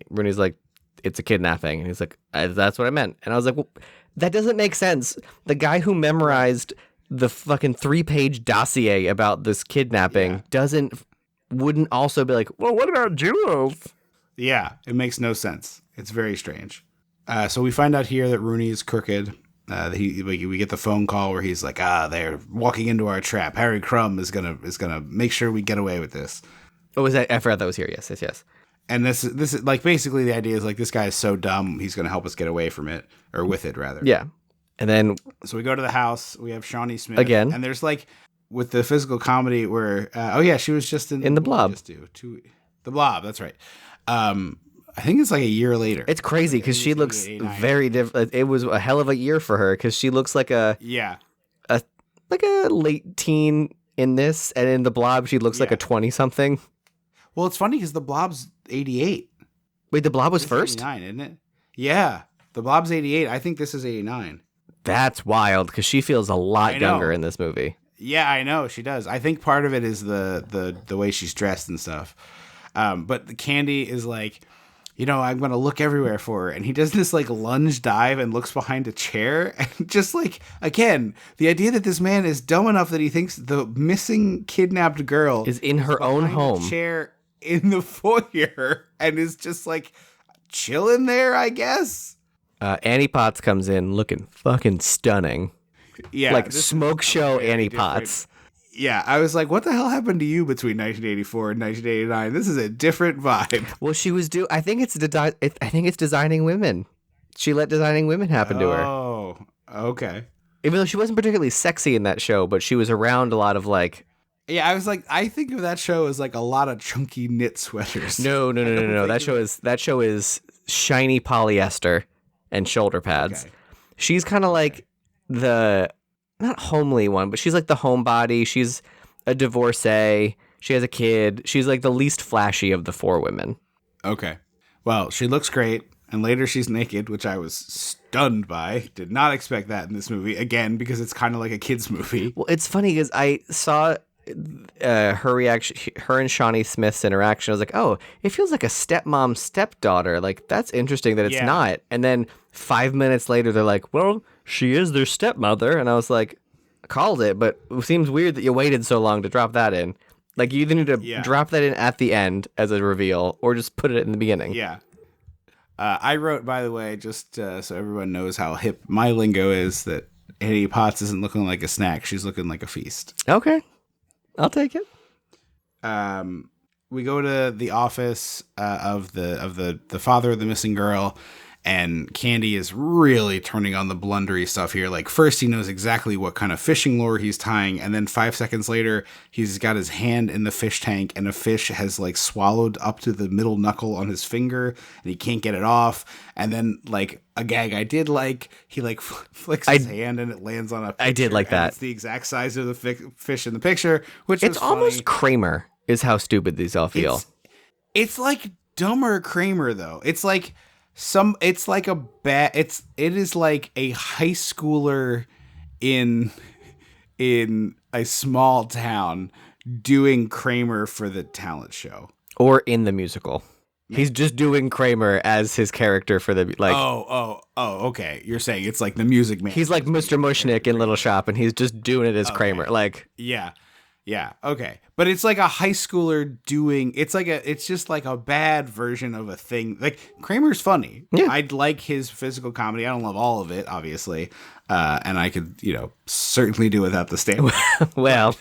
B: Rooney's like, it's a kidnapping, and he's like, that's what I meant, and I was like, well, that doesn't make sense. The guy who memorized the fucking 3-page dossier about this kidnapping wouldn't also be like, well, what about jewels?
A: Yeah, it makes no sense. It's very strange. So we find out here that Rooney is crooked. We get the phone call where he's like, they're walking into our trap. Harry Crumb is gonna make sure we get away with this.
B: Oh, was that? I forgot that was here. Yes.
A: And this is like basically the idea is like this guy is so dumb he's gonna help us get away from it, or with it rather.
B: Yeah. And then
A: so we go to the house. We have Shawnee Smith
B: again,
A: and there's like with the physical comedy where she was just in
B: the Blob.
A: The Blob. That's right. I think it's like a year later.
B: It's crazy because she looks very different. It was a hell of a year for her because she looks like a late teen in this, and in the Blob she looks like a 20-something.
A: Well, it's funny because the Blob's 88.
B: Wait, the Blob was first?
A: 89, isn't it? Yeah, the Blob's 88. I think this is 89. That's
B: wild because she feels a lot younger in this movie.
A: Yeah, I know she does. I think part of it is the way she's dressed and stuff. But the Candy is like, I'm going to look everywhere for her. And he does this like lunge dive and looks behind a chair. And just like, again, the idea that this man is dumb enough that he thinks the missing kidnapped girl
B: is in her own home.
A: Chair in the foyer and is just like chilling there, I guess.
B: Annie Potts comes in looking fucking stunning.
A: Yeah.
B: Like smoke show Annie Potts.
A: Yeah, I was like, what the hell happened to you between 1984 and 1989? This is a different vibe.
B: Well, she was I think it's designing women. She let designing women happen to her.
A: Oh, okay.
B: Even though she wasn't particularly sexy in that show, but she was around a lot of like.
A: Yeah, I was like, I think of that show as like a lot of chunky knit sweaters.
B: No. That show is shiny polyester and shoulder pads. Okay. She's kind of like the. Not homely one, but she's like the homebody. She's a divorcee. She has a kid. She's like the least flashy of the 4 women.
A: Okay. Well, she looks great. And later she's naked, which I was stunned by. Did not expect that in this movie. Again, because it's kind of like a kid's movie.
B: Well, it's funny because I saw her reaction, her and Shawnee Smith's interaction. I was like, oh, it feels like a stepmom, stepdaughter. Like, that's interesting that it's not. And then 5 minutes later, they're like, well, she is their stepmother. And I was like, called it, but it seems weird that you waited so long to drop that in. Like, you either need to drop that in at the end as a reveal or just put it in the beginning.
A: Yeah. I wrote, by the way, just so everyone knows how hip my lingo is, that Annie Potts isn't looking like a snack. She's looking like a feast.
B: Okay. I'll take it.
A: We go to the office of the father of the missing girl, and Candy is really turning on the blundery stuff here. Like, first he knows exactly what kind of fishing lure he's tying, and then 5 seconds later, he's got his hand in the fish tank, and a fish has, like, swallowed up to the middle knuckle on his finger, and he can't get it off. And then, like, a gag I did like, he, like, flicks his hand, and it lands on a picture.
B: I did like that.
A: It's the exact size of the fish in the picture, which
B: it's almost Kramer is how stupid these all feel.
A: It's like dumber Kramer, though. It's like... it is like a high schooler in a small town doing Kramer for the talent show
B: or in the musical. He's just doing Kramer as his character for the like.
A: Oh, okay. You're saying it's like the Music Man.
B: He's like Mr. Mushnick in Little Shop, and he's just doing it as Kramer. Like,
A: yeah, okay. But it's like a high schooler doing, it's just like a bad version of a thing. Like, Kramer's funny.
B: Yeah.
A: I'd like his physical comedy. I don't love all of it, obviously. And I could, certainly do without the stand.
B: Well.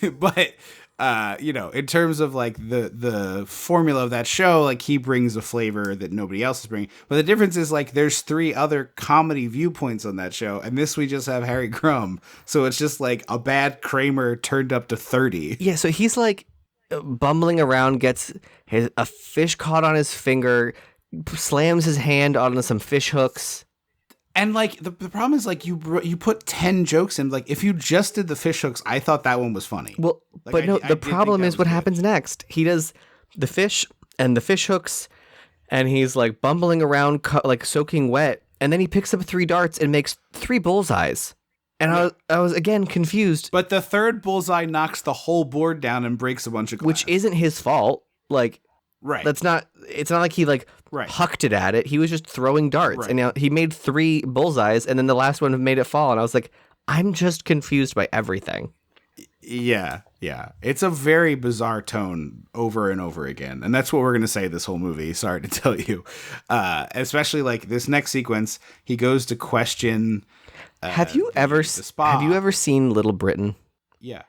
A: But, in terms of like the formula of that show, like he brings a flavor that nobody else is bringing. But the difference is like there's 3 other comedy viewpoints on that show, and this we just have Harry Crumb. So it's just like a bad Kramer turned up to 30.
B: Yeah, so he's like bumbling around, gets a fish caught on his finger, slams his hand onto some fish hooks.
A: And like the problem is like you put 10 jokes in. Like if you just did the fish hooks, I thought that one was funny.
B: Well,
A: like,
B: but no, the problem is what happens next. He does the fish and the fish hooks, and he's like bumbling around, like soaking wet, And then he picks up 3 darts and makes 3 bullseyes. And I was again confused.
A: But the third bullseye knocks the whole board down and breaks a bunch of glass.
B: Which isn't his fault. Like,
A: right.
B: It's not like he hucked it at it. He was just throwing darts.
A: Right.
B: And now he made 3 bullseyes, and then the last one made it fall. And I was like, I'm just confused by everything.
A: Yeah. It's a very bizarre tone over and over again. And that's what we're going to say this whole movie. Sorry to tell you. Especially like this next sequence, he goes to question...
B: have you ever seen Little Britain?
A: Yeah.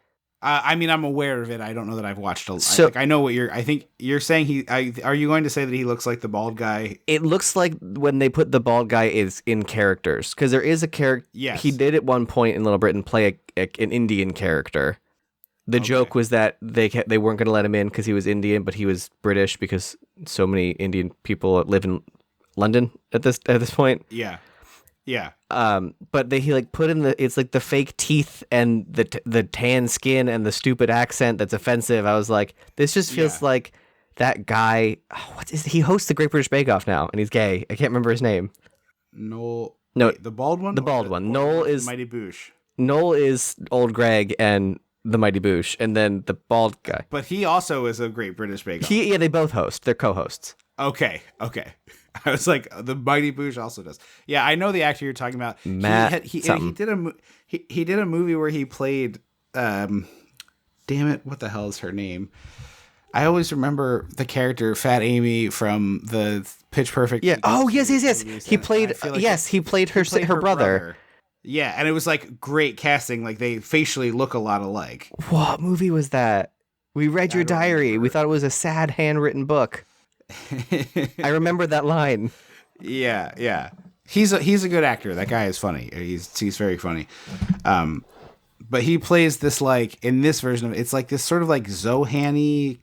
A: I mean, I'm aware of it. I don't know that I've watched a lot.
B: So,
A: I know what I think you're saying are you going to say that he looks like the bald guy?
B: It looks like when they put the bald guy is in characters. Because there is a character.
A: Yes.
B: He did at one point in Little Britain play an Indian character. The joke was that they weren't going to let him in because he was Indian, but he was British because so many Indian people live in London at this point.
A: Yeah.
B: But he like put in it's like the fake teeth and the tan skin and the stupid accent that's offensive. I was like, this just feels like that guy. He hosts the Great British Bake Off now, and he's gay. I can't remember his name.
A: No,
B: the
A: bald one.
B: The bald one. Noel is
A: Mighty Boosh.
B: Noel is Old Greg and the Mighty Boosh, and then the bald guy.
A: But he also is a Great British Bake Off.
B: They both host. They're co-hosts.
A: Okay. I was like, the Mighty Boosh also does. Yeah, I know the actor you're talking about.
B: Matt.
A: He did a movie where he played. Damn it! What the hell is her name? I always remember the character Fat Amy from the Pitch Perfect.
B: Yeah. Oh yes. He played.
A: Like
B: He played her brother.
A: Yeah, and it was like great casting. Like they facially look a lot alike.
B: What movie was that? We read your diary. We thought it was a sad handwritten book. I remember that line.
A: Yeah. He's a good actor. That guy is funny. He's very funny. But he plays this like in this version of it, it's like this sort of like Zohan-y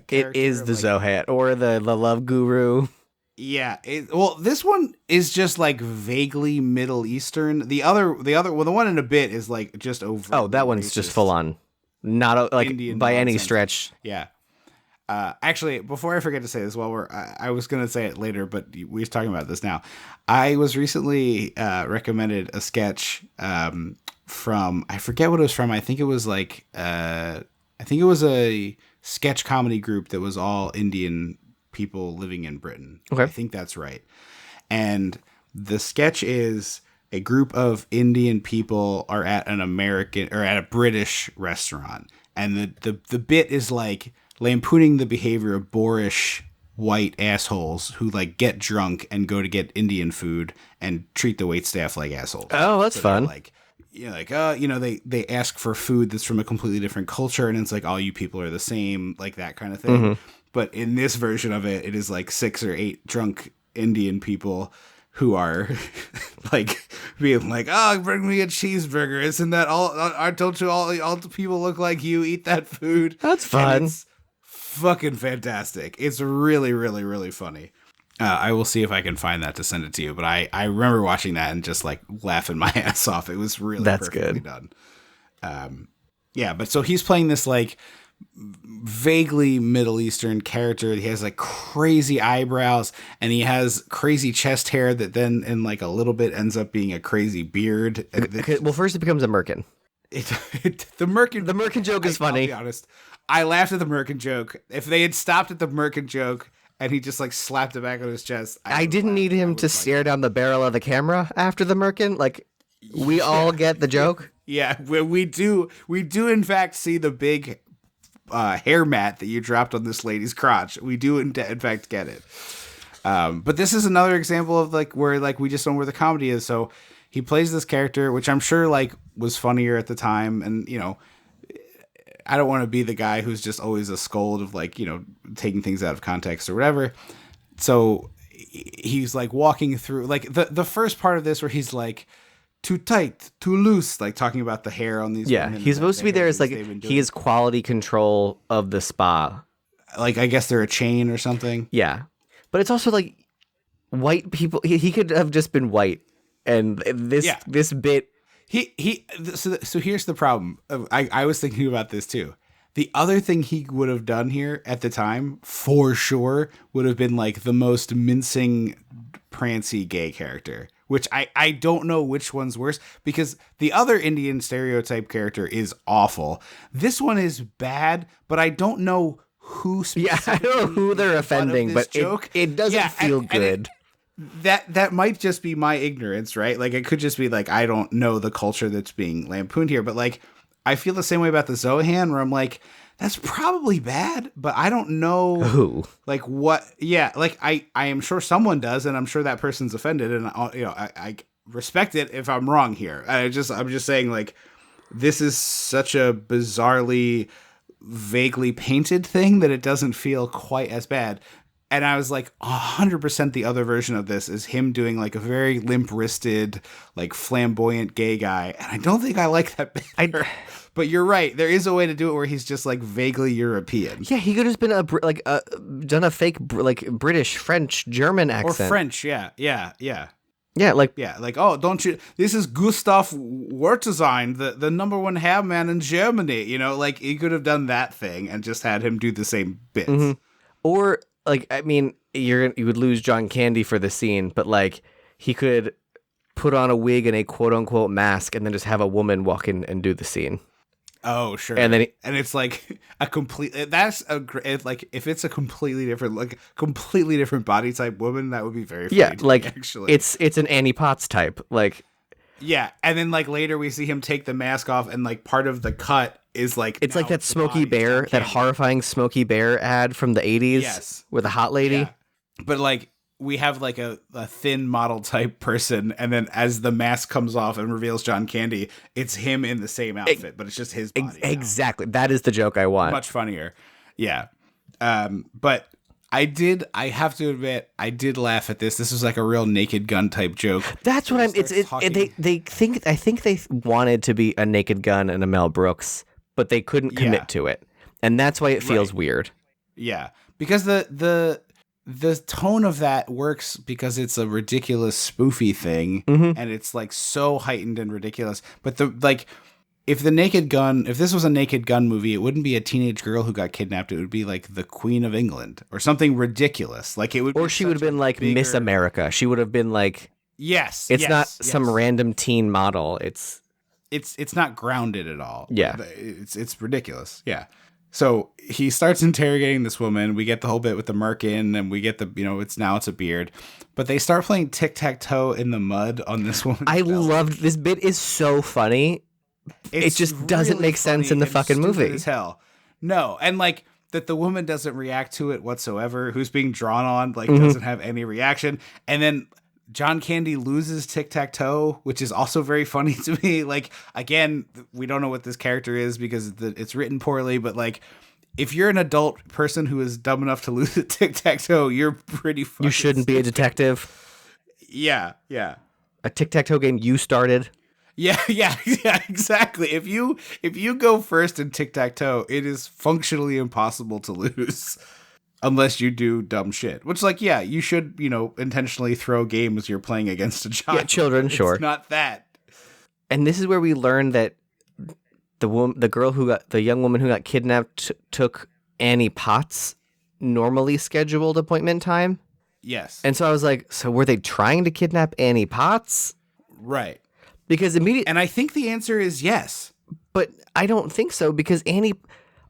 B: it is the Zohan or the love guru.
A: Yeah. This one is just like vaguely Middle Eastern. The one in a bit is like just over.
B: Oh, that one's just full on. Not like
A: Indian
B: by
A: nonsense.
B: any stretch.
A: Yeah. Actually, before I forget to say this, I was going to say it later, but we're talking about this now. I was recently recommended a sketch from, I forget what it was from. I think it was a sketch comedy group that was all Indian people living in Britain.
B: Okay.
A: I think that's right. And the sketch is a group of Indian people are at an American or at a British restaurant. And the bit is like lampooning the behavior of boorish white assholes who like get drunk and go to get Indian food and treat the waitstaff like assholes.
B: Oh, that's fun.
A: They ask for food that's from a completely different culture, and it's like all you people are the same, like that kind of thing. Mm-hmm. But in this version of it, it is like 6 or 8 drunk Indian people who are like being like, "Oh, bring me a cheeseburger! Isn't that all? I told you all the people look like you. Eat that food."
B: That's fun.
A: It's fucking fantastic. It's really, really, really funny. I will see if I can find that to send it to you. But I remember watching that and just like laughing my ass off. It was really perfectly done. Yeah, but so he's playing this like vaguely Middle Eastern character. He has like crazy eyebrows and he has crazy chest hair that then in like a little bit ends up being a crazy beard.
B: Well, first it becomes a merkin.
A: The merkin
B: joke is funny.
A: I'll be honest. I laughed at the merkin joke. If they had stopped at the merkin joke and he just like slapped it back on his chest,
B: I didn't need him to stare down the barrel of the camera after the merkin. Like we all get the joke.
A: Yeah, we do in fact see the big hair mat that you dropped on this lady's crotch. We do in fact get it. But this is another example of like where like we just don't know where the comedy is. So he plays this character, which I'm sure like was funnier at the time, and you know, I don't want to be the guy who's just always a scold of like, you know, taking things out of context or whatever. So he's like walking through like the first part of this where he's like too tight, too loose, like talking about the hair on these.
B: Yeah, he's supposed to be there as like he is quality control of the spa.
A: Like I guess they're a chain or something.
B: Yeah, but it's also like white people. He could have just been white, and this bit.
A: So here's the problem. I was thinking about this too. The other thing he would have done here at the time, for sure, would have been like the most mincing, prancy gay character. which I don't know which one's worse, because the other Indian stereotype character is awful. This one is bad, but I don't know who specifically.
B: I don't know who they're offending, but it doesn't feel good.
A: That might just be my ignorance, right? Like, it could just be like, I don't know the culture that's being lampooned here, but like, I feel the same way about the Zohan, where I'm like, that's probably bad, but I don't know
B: who,
A: like what. Yeah, like I am sure someone does, and I'm sure that person's offended, and I respect it if I'm wrong here. I'm just saying, like, this is such a bizarrely, vaguely painted thing that it doesn't feel quite as bad. And I was like, 100% the other version of this is him doing like a very limp-wristed, like flamboyant gay guy. And I don't think I like that better. But you're right. There is a way to do it where he's just like vaguely European.
B: Yeah, he could have been done a fake like British, French, German accent.
A: Or French, yeah.
B: Yeah, like
A: oh, don't you? This is Gustav Wertheim, the number one hair man in Germany. You know, like he could have done that thing and just had him do the same bits.
B: Mm-hmm. Or like, I mean, you would lose John Candy for the scene, but like he could put on a wig and a quote unquote mask, and then just have a woman walk in and do the scene.
A: Oh, sure.
B: And then
A: and it's like a complete. That's a great. Like if it's a completely different body type woman, that would be very funny to
B: like
A: me, actually.
B: It's an Annie Potts type, like.
A: Yeah, and then like later we see him take the mask off, and like part of the cut is like
B: it's like that Smokey Bear, that horrifying Smokey Bear ad from the 80s.
A: Yes,
B: with a hot lady.
A: Yeah. But like we have like a thin model type person, and then as the mask comes off and reveals John Candy, it's him in the same outfit, but it's just his body.
B: Exactly, that is the joke I want.
A: Much funnier. Yeah, but. I have to admit, I did laugh at this. This was like a real Naked Gun type joke.
B: That's what I'm. I think they wanted to be a Naked Gun and a Mel Brooks, but they couldn't commit to it, and that's why it feels weird.
A: Yeah, because the tone of that works because it's a ridiculous spoofy thing, and it's like so heightened and ridiculous. But if this was a Naked Gun movie, it wouldn't be a teenage girl who got kidnapped. It would be like the Queen of England or something ridiculous. Like it would,
B: or she would have been like Miss America. She would have been like, it's not some random teen model. It's
A: not grounded at all.
B: Yeah,
A: it's ridiculous. Yeah. So he starts interrogating this woman. We get the whole bit with the merkin, and we get the it's a beard. But they start playing tic-tac-toe in the mud on this woman.
B: I loved this bit. Is so funny. It just doesn't
A: really
B: make sense in the fucking movie.
A: As hell. No, and like that the woman doesn't react to it whatsoever. Who's being drawn on doesn't have any reaction. And then John Candy loses tic-tac-toe, which is also very funny to me. Like, again, we don't know what this character is because it's written poorly, but like if you're an adult person who is dumb enough to lose a tic-tac-toe, you're pretty fucking
B: You shouldn't be a detective.
A: Yeah.
B: A tic-tac-toe game you started.
A: Yeah, exactly. If you go first in tic-tac-toe, it is functionally impossible to lose unless you do dumb shit. Which, like, yeah, you should, intentionally throw games you're playing against a child.
B: Yeah, children, sure.
A: It's not that.
B: And this is where we learn that the young woman who got kidnapped took Annie Potts' normally scheduled appointment time.
A: Yes.
B: And so I was like, so were they trying to kidnap Annie Potts?
A: Right.
B: Because
A: and I think the answer is yes.
B: But I don't think so, because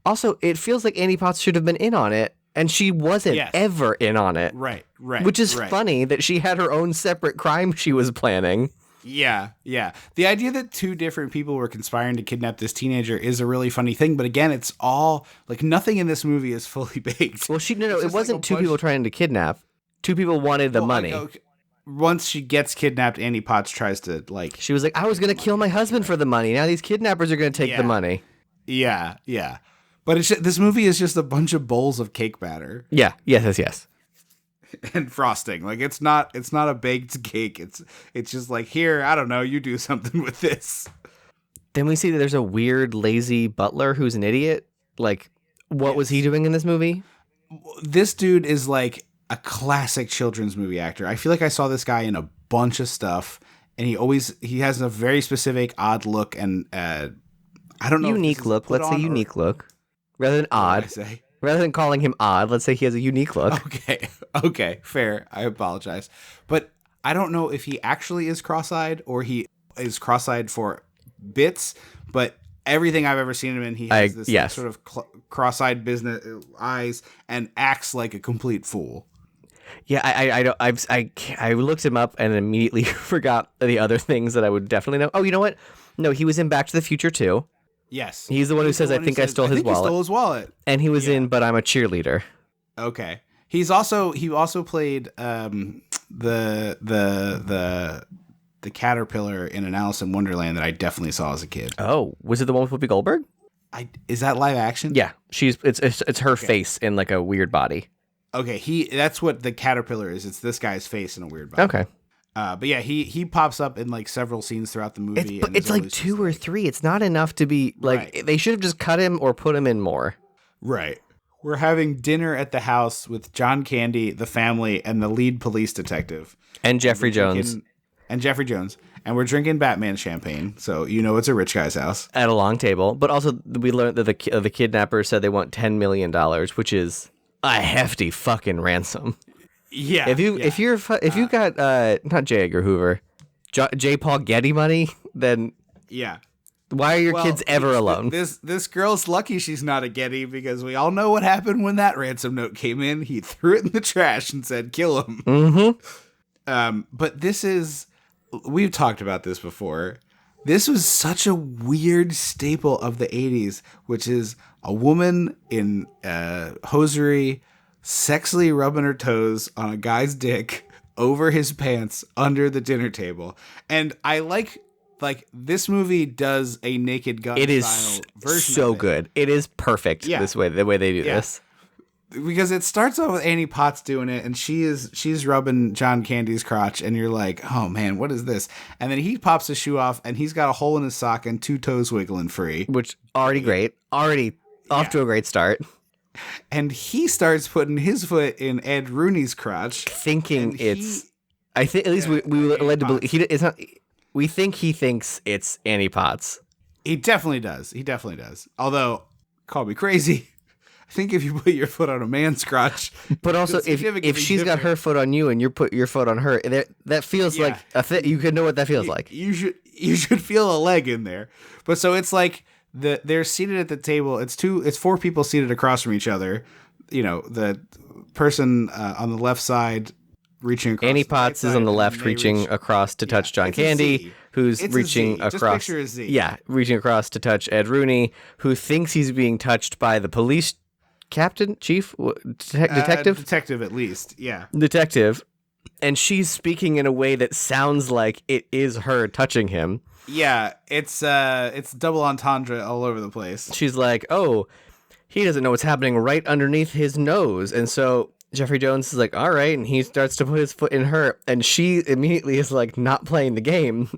B: also, it feels like Annie Potts should have been in on it, and she wasn't ever in on it.
A: Right.
B: Which is funny that she had her own separate crime she was planning.
A: Yeah. The idea that two different people were conspiring to kidnap this teenager is a really funny thing, but again, it's all, like, nothing in this movie is fully baked.
B: Well, it wasn't two people trying to kidnap. Two people wanted the money.
A: Once she gets kidnapped, Annie Potts tries to, like...
B: She was like, I was going to kill my husband for the money. Now these kidnappers are going to take the money.
A: Yeah. But this movie is just a bunch of bowls of cake batter.
B: Yeah. Yes.
A: And frosting. Like, it's not a baked cake. It's just like, here, I don't know, you do something with this.
B: Then we see that there's a weird, lazy butler who's an idiot. Like, what was he doing in this movie?
A: This dude is like a classic children's movie actor. I feel like I saw this guy in a bunch of stuff, and he has a very specific odd look, and I don't know.
B: Unique look. Let's say unique look. Rather than odd. Rather than calling him odd, let's say he has a unique look.
A: Okay, fair. I apologize. But I don't know if he actually is cross-eyed or he is cross-eyed for bits, but everything I've ever seen him in, he has this like, sort of cross-eyed business eyes and acts like a complete fool.
B: Yeah, I looked him up and immediately forgot the other things that I would definitely know. Oh, you know what? No, he was in Back to the Future too.
A: Yes.
B: He's the one who says, I think I stole his wallet.
A: He stole his wallet.
B: And he was in But I'm a Cheerleader.
A: Okay. He also played the caterpillar in an Alice in Wonderland that I definitely saw as a kid.
B: Oh, was it the one with Whoopi Goldberg?
A: Is that live action?
B: Yeah, it's her face in like a weird body.
A: Okay, that's what the caterpillar is. It's this guy's face in a weird body.
B: Okay.
A: But yeah, he pops up in like several scenes throughout the movie.
B: It's like 2 or 3. It's not enough to be like
A: Right.
B: They should have just cut him or put him in more.
A: Right. We're having dinner at the house with John Candy, the family, and the lead police detective.
B: And Jeffrey Jones.
A: And Jeffrey Jones. And we're drinking Batman champagne, so you know it's a rich guy's house.
B: At a long table. But also, we learned that the kidnappers said they want $10 million, which is a hefty fucking ransom.
A: Yeah.
B: If you got not J. Edgar Hoover, J. Paul Getty money, then
A: yeah.
B: Why are your kids ever alone?
A: This girl's lucky she's not a Getty, because we all know what happened when that ransom note came in. He threw it in the trash and said, "Kill him."
B: Mm-hmm.
A: But we've talked about this before. This was such a weird staple of the 80s, which is a woman in hosiery sexily rubbing her toes on a guy's dick over his pants under the dinner table. And I like this movie does a Naked Gun style version
B: so
A: of it.
B: good. It is perfect the way they do this.
A: Because it starts off with Annie Potts doing it, and she's rubbing John Candy's crotch, and you're like, oh man, what is this? And then he pops his shoe off, and he's got a hole in his sock and 2 toes wiggling free.
B: Which great. Already off to a great start.
A: And he starts putting his foot in Ed Rooney's crotch,
B: thinking I think at least we were led to believe it's not. We think he thinks it's Annie Potts.
A: He definitely does. Although, call me crazy, I think if you put your foot on a man's crotch,
B: but also if she's got her foot on you and you put your foot on her, that feels like a fit. You could know what that feels like.
A: You should feel a leg in there. But so it's like they're seated at the table. It's 4 people seated across from each other. You know, the person on the left side reaching across.
B: Annie Potts is on the left, reaching across to touch John Candy, who's reaching across.
A: Just picture a Z.
B: Yeah, reaching across to touch Ed Rooney, who thinks he's being touched by the police captain, chief, detective?
A: Detective, at least, yeah.
B: Detective. And she's speaking in a way that sounds like it is her touching him.
A: Yeah, it's double entendre all over the place.
B: She's like, oh, he doesn't know what's happening right underneath his nose. And so Jeffrey Jones is like, all right, and he starts to put his foot in her, and she immediately is like not playing the game.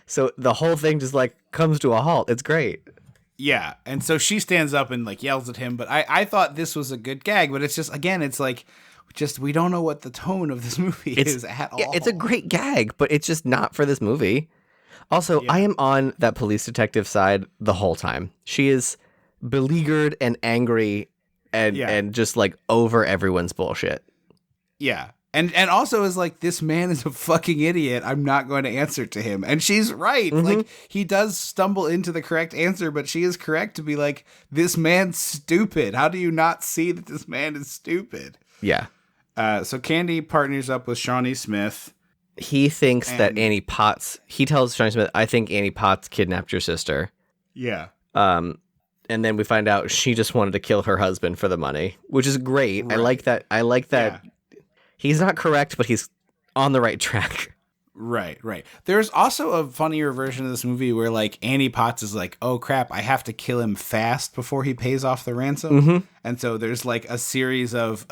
B: So the whole thing just like comes to a halt. It's great.
A: Yeah, and so she stands up and like yells at him, but I thought this was a good gag, but it's just, again, it's like, we don't know what the tone of this movie is at all.
B: It's a great gag, but it's just not for this movie. Also, I am on that police detective side the whole time. She is beleaguered and angry and just like over everyone's bullshit.
A: Yeah. And also is like, this man is a fucking idiot. I'm not going to answer to him. And she's right.
B: Mm-hmm.
A: Like, he does stumble into the correct answer, but she is correct to be like, this man's stupid. How do you not see that this man is stupid?
B: Yeah.
A: So Candy partners up with Shawnee Smith.
B: He thinks that Annie Potts, he tells Shawnee Smith, I think Annie Potts kidnapped your sister.
A: Yeah.
B: And then we find out she just wanted to kill her husband for the money, which is great. Right. I like that. Yeah. He's not correct, but he's on the right track.
A: Right. There's also a funnier version of this movie where like Annie Potts is like, oh crap, I have to kill him fast before he pays off the ransom. Mm-hmm. And so there's like a series of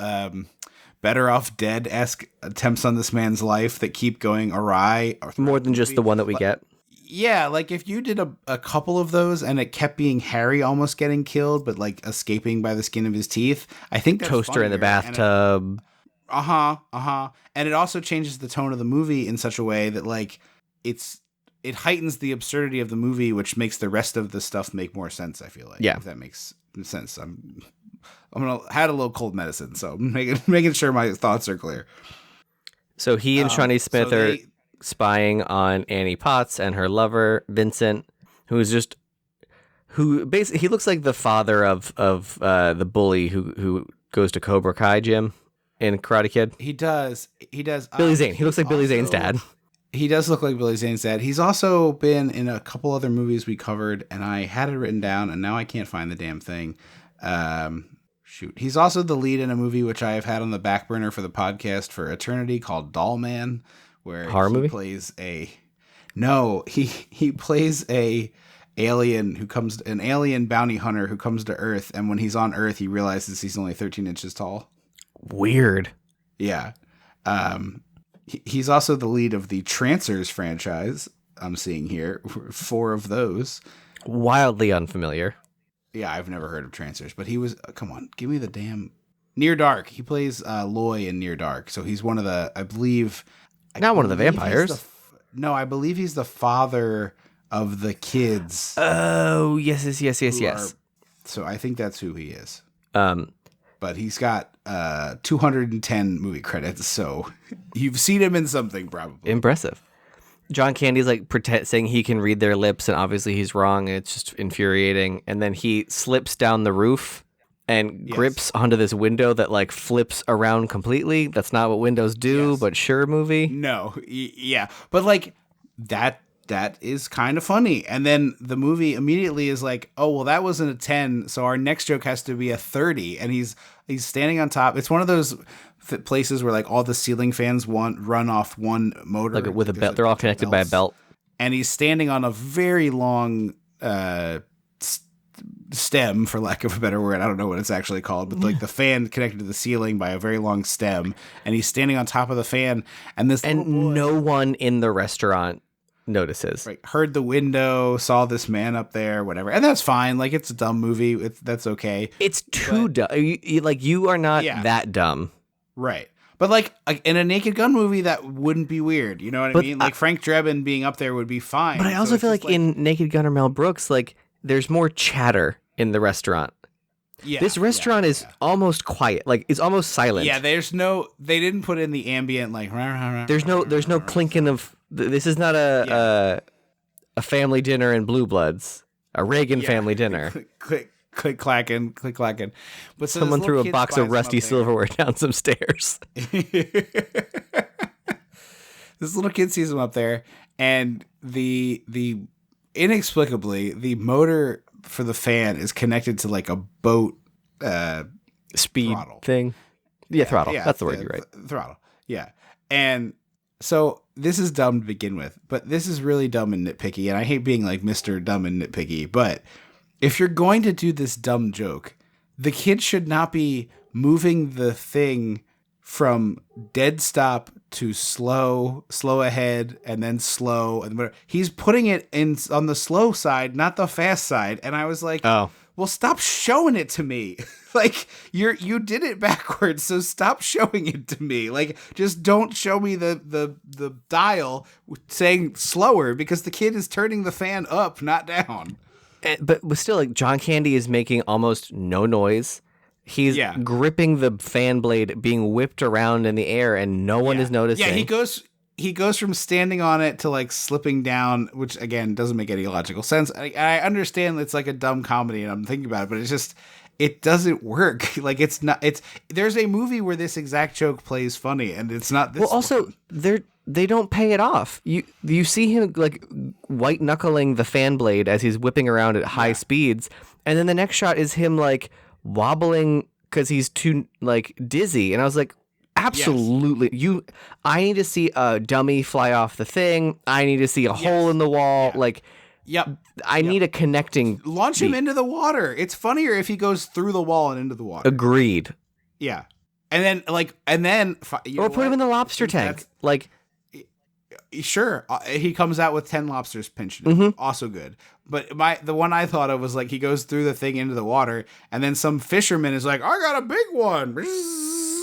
A: Better Off Dead-esque attempts on this man's life that keep going awry.
B: More than just the one that we get.
A: Yeah, like if you did a couple of those and it kept being Harry almost getting killed, but like escaping by the skin of his teeth, I think that's
B: Toaster
A: funnier.
B: In the bathtub.
A: And it also changes the tone of the movie in such a way that like it heightens the absurdity of the movie, which makes the rest of the stuff make more sense, I feel like.
B: Yeah.
A: If that makes sense. I'm gonna had a little cold medicine, so I'm making sure my thoughts are clear.
B: So he and Shawnee Smith
A: so
B: are
A: they-
B: spying on Annie Potts and her lover Vincent, who basically he looks like the father of the bully who goes to Cobra Kai gym in Karate Kid.
A: He does.
B: Billy Zane. He looks like Billy Zane's
A: also-
B: dad.
A: He does look like Billy Zane's dad. He's also been in a couple other movies we covered, and I had it written down, and now I can't find the damn thing. Shoot. He's also the lead in a movie which I have had on the back burner for the podcast for eternity called Doll Man, where
B: Horror movie?
A: plays he plays an alien bounty hunter who comes to Earth, and when he's on Earth, he realizes he's only 13 inches tall.
B: Weird.
A: Yeah. He's also the lead of the Trancers franchise. I'm seeing here 4 of those.
B: Wildly unfamiliar.
A: Yeah, I've never heard of Trancers, but he was. Come on, give me the damn Near Dark. He plays Loy in Near Dark, so he's one of the. I believe.
B: Not one of the vampires.
A: No, I believe he's the father of the kids.
B: Oh, yes.
A: So I think that's who he is.
B: Um,
A: But he's got 210 movie credits, so you've seen him in something probably.
B: Impressive. John Candy's like saying he can read their lips, and obviously he's wrong, and it's just infuriating. And then he slips down the roof and grips onto this window that like flips around completely. That's not what windows do, but sure, movie.
A: No, yeah, but like that is kind of funny. And then the movie immediately is like, oh well, that wasn't a 10, so our next joke has to be a 30. And he's standing on top. It's one of those places where like all the ceiling fans run off one motor,
B: Like with a belt. They're all connected by a belt.
A: And he's standing on a very long stem, for lack of a better word. I don't know what it's actually called, but like the fan connected to the ceiling by a very long stem. And he's standing on top of the fan. And this little boy,
B: no one in the restaurant notices.
A: right, heard the window, saw this man up there, whatever. And that's fine. Like, it's a dumb movie. That's okay.
B: It's too dumb. You are not that dumb.
A: Right. But like in a Naked Gun movie, that wouldn't be weird. You know what I mean? Like Frank Drebin being up there would be fine.
B: But I also feel like in Naked Gun or Mel Brooks, like there's more chatter in the restaurant.
A: Yeah,
B: this restaurant is almost quiet. Like it's almost silent.
A: Yeah, they didn't put in the ambient like.
B: There's no clinking of. This is not a family dinner in Blue Bloods, a Reagan family dinner.
A: Click clacking. But so
B: someone threw a box of rusty silverware down some stairs.
A: This little kid sees him up there, and the inexplicably the motor for the fan is connected to like a boat
B: speed
A: throttle
B: thing. Yeah, throttle. That's the word you're right.
A: Throttle. Yeah. And so this is dumb to begin with, but this is really dumb and nitpicky. And I hate being like Mr. Dumb and Nitpicky, but if you're going to do this dumb joke, the kid should not be moving the thing from dead stop to slow ahead, and then slow, and whatever. He's putting it in on the slow side, not the fast side. And I was like,
B: oh,
A: well, stop showing it to me. Like you did it backwards, so stop showing it to me. Like, just don't show me the dial saying slower, because the kid is turning the fan up, not down.
B: But still, like, John Candy is making almost no noise. He's gripping the fan blade, being whipped around in the air, and no one is noticing.
A: Yeah, he goes from standing on it to like slipping down, which again doesn't make any logical sense. I understand it's like a dumb comedy, and I'm thinking about it, but it's just, it doesn't work. Like, it's not. There's a movie where this exact joke plays funny, and it's not this.
B: Well, also they don't pay it off. You see him like white knuckling the fan blade as he's whipping around at high speeds, and then the next shot is him like wobbling because he's too like dizzy, and I was like, absolutely, I need to see a dummy fly off the thing. I need to see a hole in the wall. Like, I need a connecting.
A: Launch him into the water. It's funnier if he goes through the wall and into the water.
B: Agreed.
A: Yeah, and then
B: or put him in the lobster tank. Like,
A: sure, he comes out with 10 lobsters pinching him. Also good. But the one I thought of was like, he goes through the thing into the water, and then some fisherman is like, I got a big one.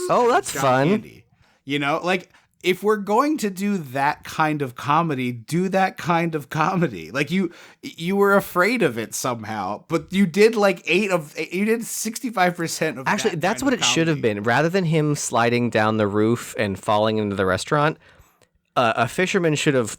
B: Oh, that's fun.
A: Candy. You know, like, if we're going to do that kind of comedy, do that kind of comedy. Like you were afraid of it somehow, but you did you did 65% of
B: Actually,
A: that
B: that's
A: kind
B: what
A: of
B: it should have
A: comedy.
B: been. Rather than him sliding down the roof and falling into the restaurant, a fisherman should have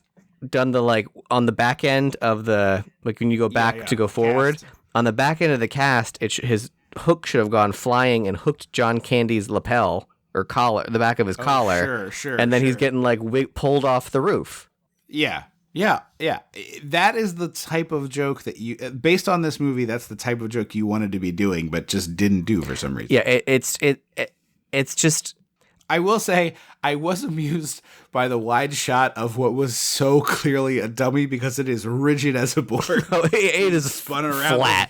B: done the like on the back end of the like when you go back to go forward
A: Cast.
B: on the back end of the cast. His hook should have gone flying and hooked John Candy's lapel or collar, the back of his collar.
A: Sure.
B: And then he's getting like pulled off the roof.
A: Yeah. That is the type of joke that you, based on this movie, that's the type of joke you wanted to be doing, but just didn't do for some reason.
B: Yeah, it's just.
A: I will say I was amused by the wide shot of what was so clearly a dummy because it is rigid as a board.
B: It is
A: spun around
B: flat.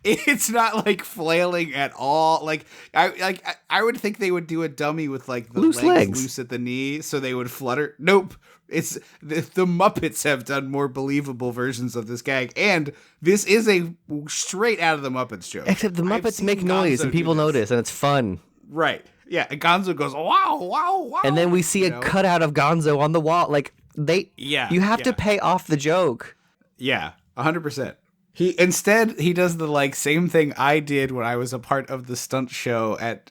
A: It's not like flailing at all. I would think they would do a dummy with like the
B: Loose
A: legs
B: legs.
A: loose at the knee so they would flutter. Nope. It's the Muppets have done more believable versions of this gag, and this is a straight out of the Muppets joke.
B: Except the
A: I've
B: Muppets
A: seen
B: make noise
A: Gonzo
B: and
A: do
B: people
A: this.
B: notice, and it's fun.
A: Right. Yeah, and Gonzo goes, wow, wow, wow.
B: And then we see a cutout of Gonzo on the wall. Like you have to pay off the joke.
A: Yeah, 100%. He does the like same thing I did when I was a part of the stunt show at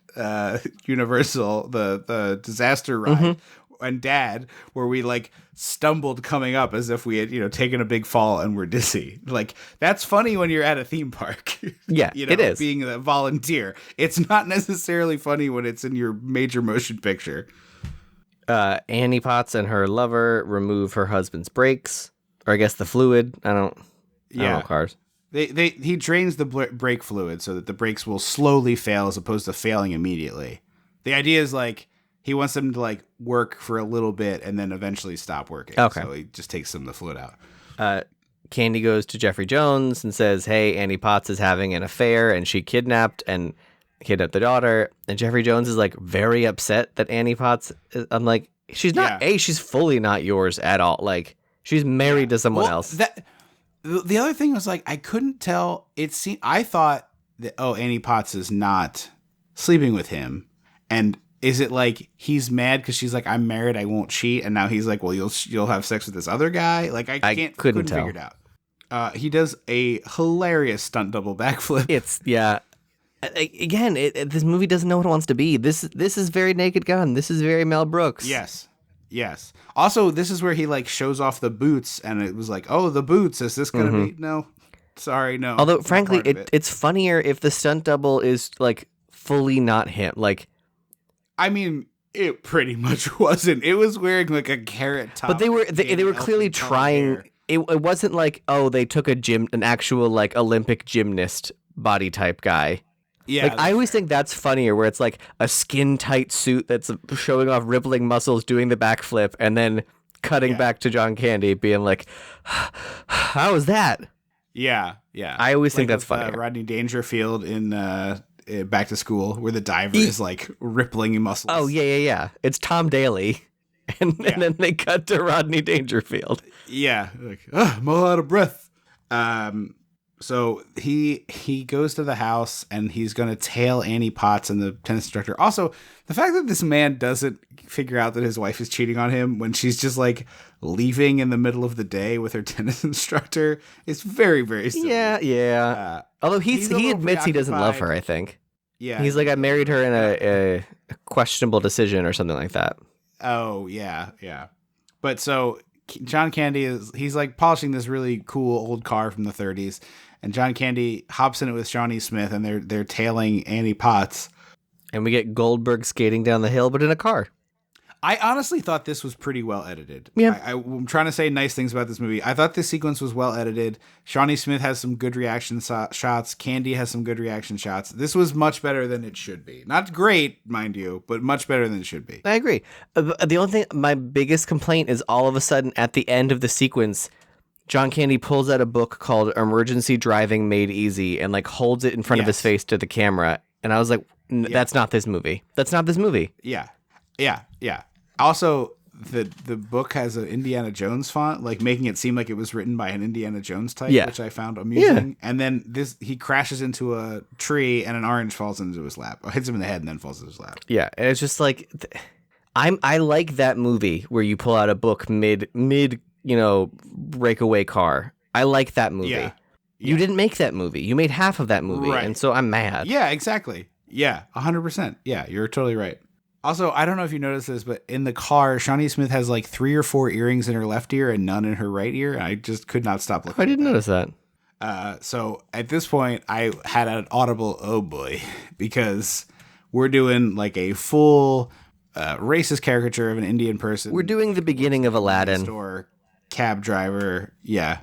A: Universal, the disaster ride, and Dad, where we like stumbled coming up as if we had taken a big fall and were dizzy. Like that's funny when you're at a theme park.
B: Yeah, it is.
A: Being a volunteer. It's not necessarily funny when it's in your major motion picture.
B: Annie Potts and her lover remove her husband's brakes, or I guess the fluid. I don't know cars.
A: He drains the brake fluid so that the brakes will slowly fail as opposed to failing immediately. The idea is like he wants them to like work for a little bit and then eventually stop working.
B: Okay.
A: So he just takes some of the fluid out.
B: Candy goes to Jeffrey Jones and says, "Hey, Annie Potts is having an affair and she kidnapped the daughter." And Jeffrey Jones is like very upset that Annie Potts I'm like, she's not she's fully not yours at all. Like she's married to someone else.
A: The other thing was like I couldn't tell. I thought that Annie Potts is not sleeping with him, and is it like he's mad because she's like I'm married, I won't cheat, and now he's like, well, you'll have sex with this other guy. Like I couldn't
B: tell.
A: figure it out. He does a hilarious stunt double backflip.
B: It's again, this movie doesn't know what it wants to be. This is very Naked Gun. This is very Mel Brooks.
A: Yes. Also, this is where he like shows off the boots, and it was like, oh, the boots. Is this gonna be? No, sorry, no.
B: Although, frankly, it's funnier if the stunt double is like fully not him. Like,
A: I mean, it pretty much wasn't. It was wearing like a carrot top.
B: but they were clearly trying. It wasn't like they took an actual like Olympic gymnast body type guy.
A: Yeah,
B: like I always think that's funnier, where it's like a skin tight suit that's showing off rippling muscles, doing the backflip, and then cutting back to John Candy being like, "How was that?"
A: Yeah.
B: I always think that's
A: with,
B: funnier.
A: Rodney Dangerfield in Back to School, where the diver is like rippling muscles.
B: Oh yeah. It's Tom Daly, and then they cut to Rodney Dangerfield.
A: Yeah, like I'm all out of breath. So he goes to the house and he's going to tail Annie Potts and the tennis instructor. Also, the fact that this man doesn't figure out that his wife is cheating on him when she's just like leaving in the middle of the day with her tennis instructor is very, very silly.
B: Yeah. Although he admits he doesn't love her, I think.
A: Yeah.
B: He's like, I married her in a questionable decision or something like that.
A: Oh, yeah. But so John Candy he's like polishing this really cool old car from the 30s. And John Candy hops in it with Shawnee Smith, and they're tailing Annie Potts.
B: And we get Goldberg skating down the hill, but in a car.
A: I honestly thought this was pretty well edited.
B: Yeah.
A: I'm trying to say nice things about this movie. I thought this sequence was well edited. Shawnee Smith has some good reaction shots. Candy has some good reaction shots. This was much better than it should be. Not great, mind you, but much better than it should be.
B: I agree. The only thing, my biggest complaint is all of a sudden at the end of the sequence, John Candy pulls out a book called Emergency Driving Made Easy and like holds it in front of his face to the camera. And I was like, that's not this movie. That's not this movie.
A: Yeah. Also, the book has an Indiana Jones font, like making it seem like it was written by an Indiana Jones type, which I found amusing. Yeah. And then he crashes into a tree and an orange falls into his lap. Hits him in the head and then falls into his lap.
B: Yeah. And it's just like, I like that movie where you pull out a book mid breakaway car. I like that movie.
A: Yeah.
B: You didn't make that movie. You made half of that movie,
A: Right.
B: and so I'm mad.
A: Yeah, exactly. Yeah, 100%. Yeah, you're totally right. Also, I don't know if you noticed this, but in the car, Shawnee Smith has like 3 or 4 earrings in her left ear and none in her right ear. I just could not stop looking.
B: I didn't notice that.
A: So at this point, I had an audible, oh boy, because we're doing like a full racist caricature of an Indian person.
B: We're doing the beginning of Aladdin.
A: Store cab driver. Yeah.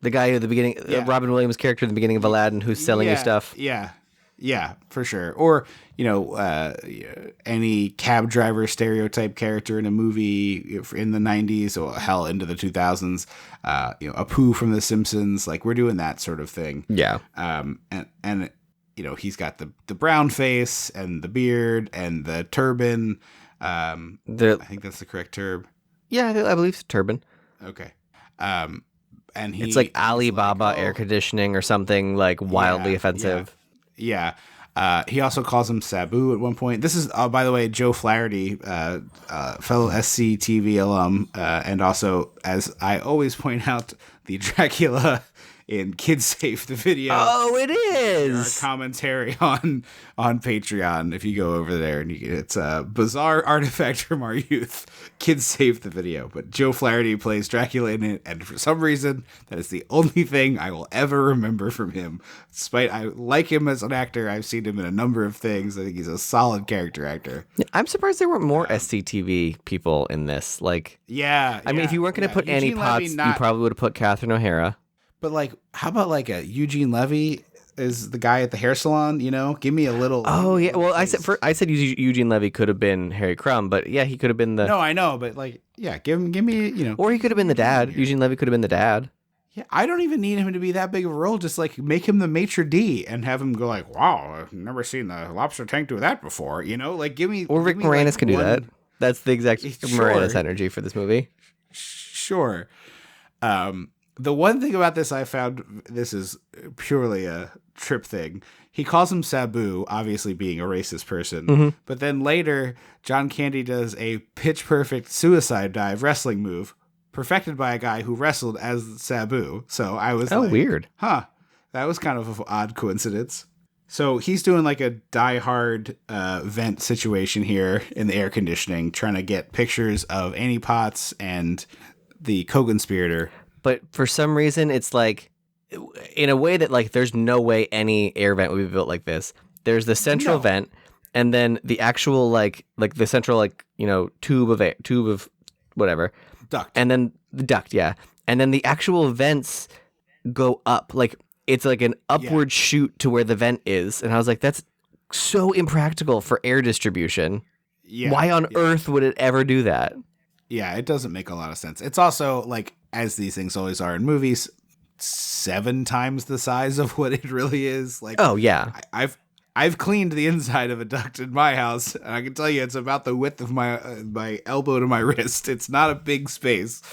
B: The guy at the beginning, Robin Williams' character in the beginning of Aladdin, who's selling you stuff.
A: Yeah. Yeah, for sure. Or, any cab driver stereotype character in a movie in the 90s or hell into the 2000s, Apu from The Simpsons, like we're doing that sort of thing.
B: Yeah.
A: And he's got the brown face and the beard and the turban. I think that's the correct term.
B: Yeah, I believe it's turban.
A: Okay. And
B: it's like Alibaba air conditioning or something like wildly offensive.
A: Yeah. He also calls him Sabu at one point. This is, by the way, Joe Flaherty, fellow SCTV alum, and also, as I always point out, the Dracula in Kids Safe, the video.
B: Oh, it is!
A: Our commentary on Patreon, if you go over there. And it's a bizarre artifact from our youth. Kids Safe, the video. But Joe Flaherty plays Dracula in it, and for some reason, that is the only thing I will ever remember from him. Despite I like him as an actor, I've seen him in a number of things. I think he's a solid character actor.
B: I'm surprised there weren't more SCTV people in this. Like,
A: yeah.
B: I mean, if you weren't going to put Annie Potts, you probably would have put Catherine O'Hara.
A: But like, how about like a Eugene Levy is the guy at the hair salon? Give me a little.
B: Oh yeah. Well, I said Eugene Levy could have been Harry Crumb, but yeah, he could have been the.
A: No, I know, but like, yeah, give me.
B: Or he could have been the dad. Eugene Levy could have been the dad.
A: Yeah, I don't even need him to be that big of a role. Just like make him the maitre d' and have him go like, "Wow, I've never seen the lobster tank do that before." Like give me.
B: Or Rick Moranis
A: like
B: can do that. That's the exact Moranis energy for this movie.
A: Sure. The one thing about this I found, this is purely a Tripp thing. He calls him Sabu, obviously being a racist person. Mm-hmm. But then later, John Candy does a pitch-perfect suicide dive wrestling move, perfected by a guy who wrestled as Sabu. So I was like,
B: weird.
A: Huh, that was kind of an odd coincidence. So he's doing like a die-hard vent situation here in the air conditioning, trying to get pictures of Annie Potts and the co-conspirator.
B: But for some reason, it's like, in a way that like, there's no way any air vent would be built like this. There's the central vent, and then the actual like the central tube of whatever
A: duct,
B: and then the duct, yeah, and then the actual vents go up, like it's like an upward shoot to where the vent is, and I was like, that's so impractical for air distribution. Yeah, why on earth would it ever do that?
A: Yeah, it doesn't make a lot of sense. It's also like, as these things always are in movies, 7 times the size of what it really is. Like,
B: oh yeah,
A: I've cleaned the inside of a duct in my house, and I can tell you it's about the width of my elbow to my wrist. It's not a big space,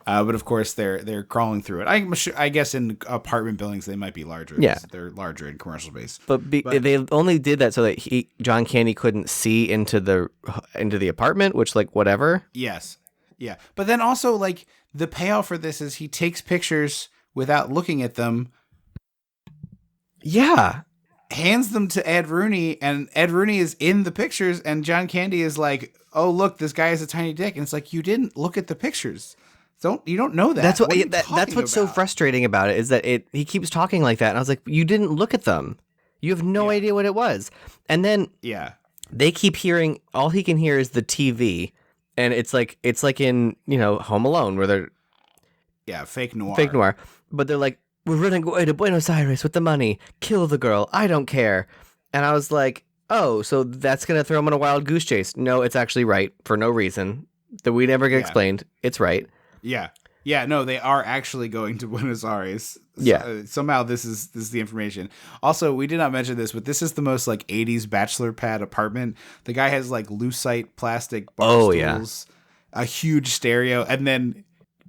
A: but of course they're crawling through it. I guess in apartment buildings they might be larger.
B: Yeah,
A: they're larger in commercial space.
B: But they only did that so that John Candy couldn't see into the apartment, which like whatever.
A: Yes. Yeah, but then also, like, the payoff for this is he takes pictures without looking at them.
B: Yeah.
A: Hands them to Ed Rooney, and Ed Rooney is in the pictures, and John Candy is like, oh, look, this guy has a tiny dick. And it's like, you didn't look at the pictures. You don't know that.
B: That's what's so frustrating about it, is that he keeps talking like that. And I was like, you didn't look at them. You have no idea what it was. And then they keep hearing, all he can hear is the TV. And it's like in, Home Alone, where they're
A: fake noir.
B: But they're like, we're running away to Buenos Aires with the money. Kill the girl. I don't care. And I was like, oh, so that's going to throw him on a wild goose chase. No, it's actually right for no reason that we never get explained. It's right.
A: Yeah. Yeah, no, they are actually going to Buenos Aires.
B: Yeah.
A: Somehow this is the information. Also, we did not mention this, but this is the most like 80s bachelor pad apartment. The guy has like lucite plastic bar stools, a huge stereo, and then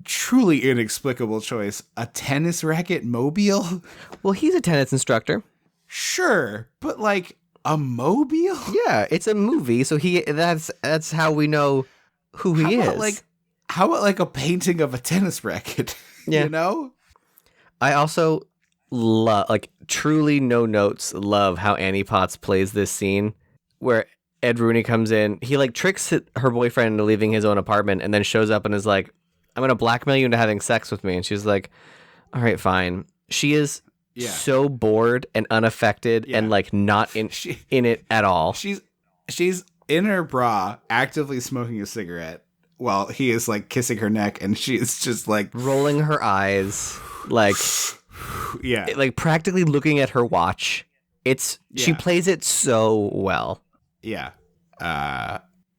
A: truly inexplicable choice, a tennis racket mobile.
B: Well, he's a tennis instructor.
A: Sure, but like a mobile?
B: Yeah, it's a movie, so that's how we know who he is.
A: How about like a painting of a tennis racket?
B: Yeah.
A: You know? I
B: also love, like, truly no notes, love how Annie Potts plays this scene where Ed Rooney comes in. He like tricks her boyfriend into leaving his own apartment and then shows up and is like, I'm going to blackmail you into having sex with me. And she's like, all right, fine. She is so bored and unaffected and like not in it at all.
A: She's in her bra actively smoking a cigarette while he is like kissing her neck, and she is just like
B: rolling her eyes, like like practically looking at her watch. She plays it so well.
A: Yeah.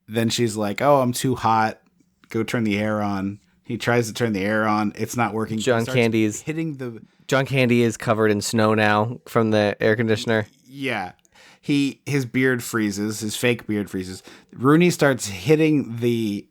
A: Then she's like, oh, I'm too hot. Go turn the air on. He tries to turn the air on. It's not working.
B: John Candy is covered in snow now from the air conditioner.
A: Yeah. His beard freezes. His fake beard freezes. Rooney starts hitting the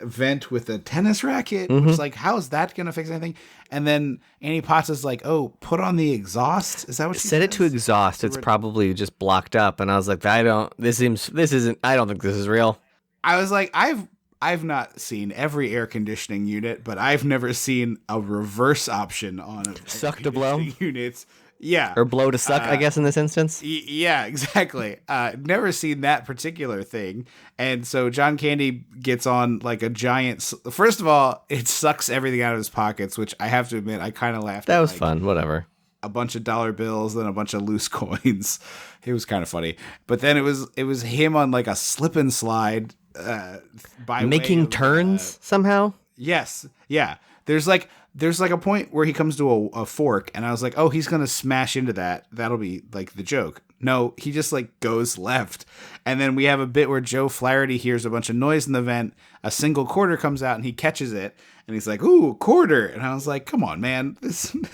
A: vent with a tennis racket. Which is like, how is that going to fix anything? And then Annie Potts is like, oh, put on the exhaust. Is that what she
B: said? It to exhaust. It's probably just blocked up. And I was like, I don't think this is real.
A: I was like, I've not seen every air conditioning unit, but I've never seen a reverse option on
B: suck to blow
A: units. Yeah.
B: Or blow to suck, I guess, in this instance.
A: Yeah, exactly. Never seen that particular thing. And so John Candy gets on like a giant... First of all, it sucks everything out of his pockets, which I have to admit, I kind of laughed at.
B: That was fun, whatever.
A: A bunch of dollar bills, then a bunch of loose coins. It was kind of funny. But then it was him on like a slip and slide by
B: making turns somehow?
A: Yes. Yeah. There's like a point where he comes to a fork, and I was like, oh, he's going to smash into that. That'll be like the joke. No, he just like goes left. And then we have a bit where Joe Flaherty hears a bunch of noise in the vent. A single quarter comes out and he catches it. And he's like, ooh, quarter. And I was like, come on, man.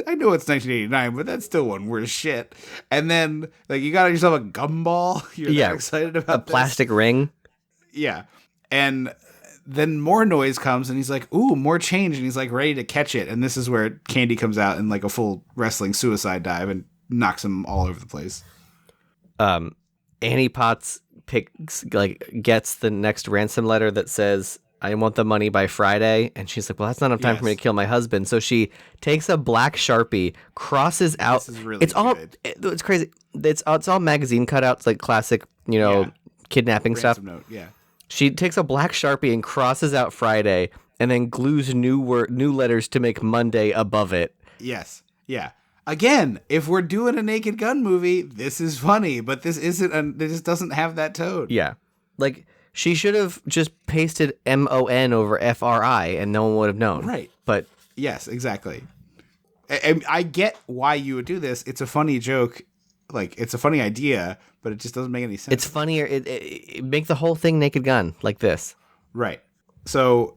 A: I know it's 1989, but that's still one worse shit. And then like you got yourself a gumball. You're that excited about
B: a plastic ring.
A: Yeah. And then more noise comes, and he's like, ooh, more change. And he's like ready to catch it. And this is where Candy comes out in like a full wrestling suicide dive and knocks him all over the place.
B: Annie Potts gets the next ransom letter that says, I want the money by Friday. And she's like, well, that's not enough time for me to kill my husband. So she takes a black Sharpie, crosses out. This is really good. It's crazy. It's all magazine cutouts, like classic, kidnapping
A: ransom
B: stuff.
A: Note, yeah.
B: She takes a black Sharpie and crosses out Friday and then glues new letters to make Monday above it.
A: Yes. Yeah. Again, if we're doing a Naked Gun movie, this is funny, but this this doesn't have that tone.
B: Yeah. Like, she should have just pasted MON over FRI and no one would have known.
A: Right.
B: But
A: yes, exactly. I get why you would do this. It's a funny joke. Like, it's a funny idea, but it just doesn't make any sense.
B: It's funnier. It make the whole thing Naked Gun like this.
A: Right. So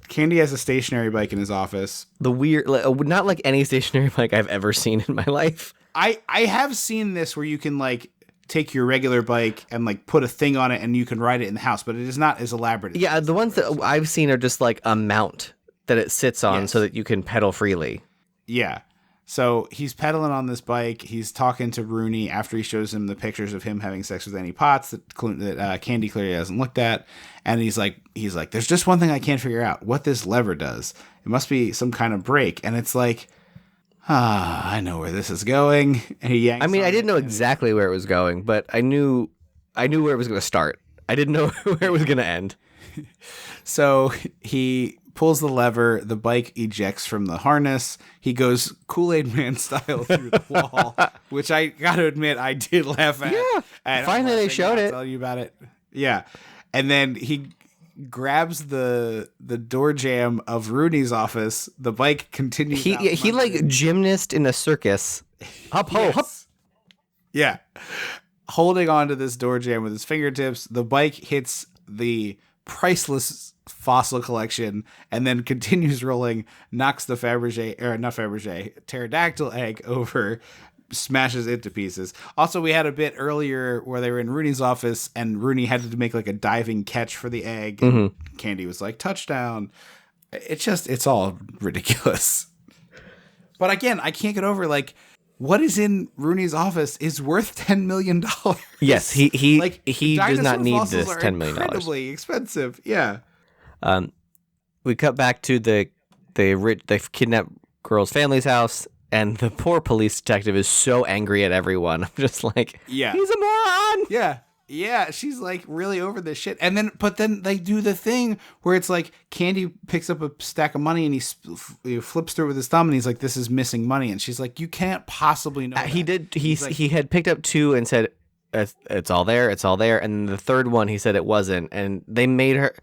A: Candy has a stationary bike in his office.
B: The weird, not like any stationary bike I've ever seen in my life.
A: I have seen this where you can like take your regular bike and like put a thing on it and you can ride it in the house, but it is not as elaborate.
B: Yeah, the ones that I've seen are just like a mount that it sits on so that you can pedal freely.
A: Yeah. So he's pedaling on this bike. He's talking to Rooney after he shows him the pictures of him having sex with Annie Potts that Candy clearly hasn't looked at. And he's like, there's just one thing I can't figure out, what this lever does. It must be some kind of brake. And it's like, I know where this is going. And he yanks.
B: I mean, I didn't know exactly where it was going, but I knew where it was going to start. I didn't know where it was going to end.
A: So he pulls the lever, the bike ejects from the harness. He goes Kool-Aid Man style through the wall, which I got to admit I did laugh at.
B: Yeah,
A: and
B: finally they showed it.
A: I'll tell you about it. Yeah, and then he grabs the door jamb of Rooney's office. The bike continues.
B: He like gymnast in a circus. Hop ho hop.
A: Yeah, holding on to this door jamb with his fingertips. The bike hits the priceless fossil collection and then continues rolling, knocks the pterodactyl egg over, smashes it to pieces. Also, we had a bit earlier where they were in Rooney's office and Rooney had to make like a diving catch for the egg. And Candy was like, touchdown. It's all ridiculous. But again, I can't get over like what is in Rooney's office is worth $10 million.
B: Yes, he
A: like
B: he does not
A: dinosaur
B: need
A: fossils
B: this
A: are
B: $10 million.
A: Incredibly expensive. Yeah.
B: We cut back to the kidnapped girl's family's house, and the poor police detective is so angry at everyone. I'm just like,
A: Yeah.
B: he's a moron.
A: Yeah. Yeah, she's like really over this shit. But then they do the thing where it's like Candy picks up a stack of money and he flips through it with his thumb and he's like, this is missing money. And she's like, you can't possibly know.
B: He
A: that.
B: did. He had picked up 2 and said, it's all there. It's all there. And the third one, he said it wasn't. And they made her,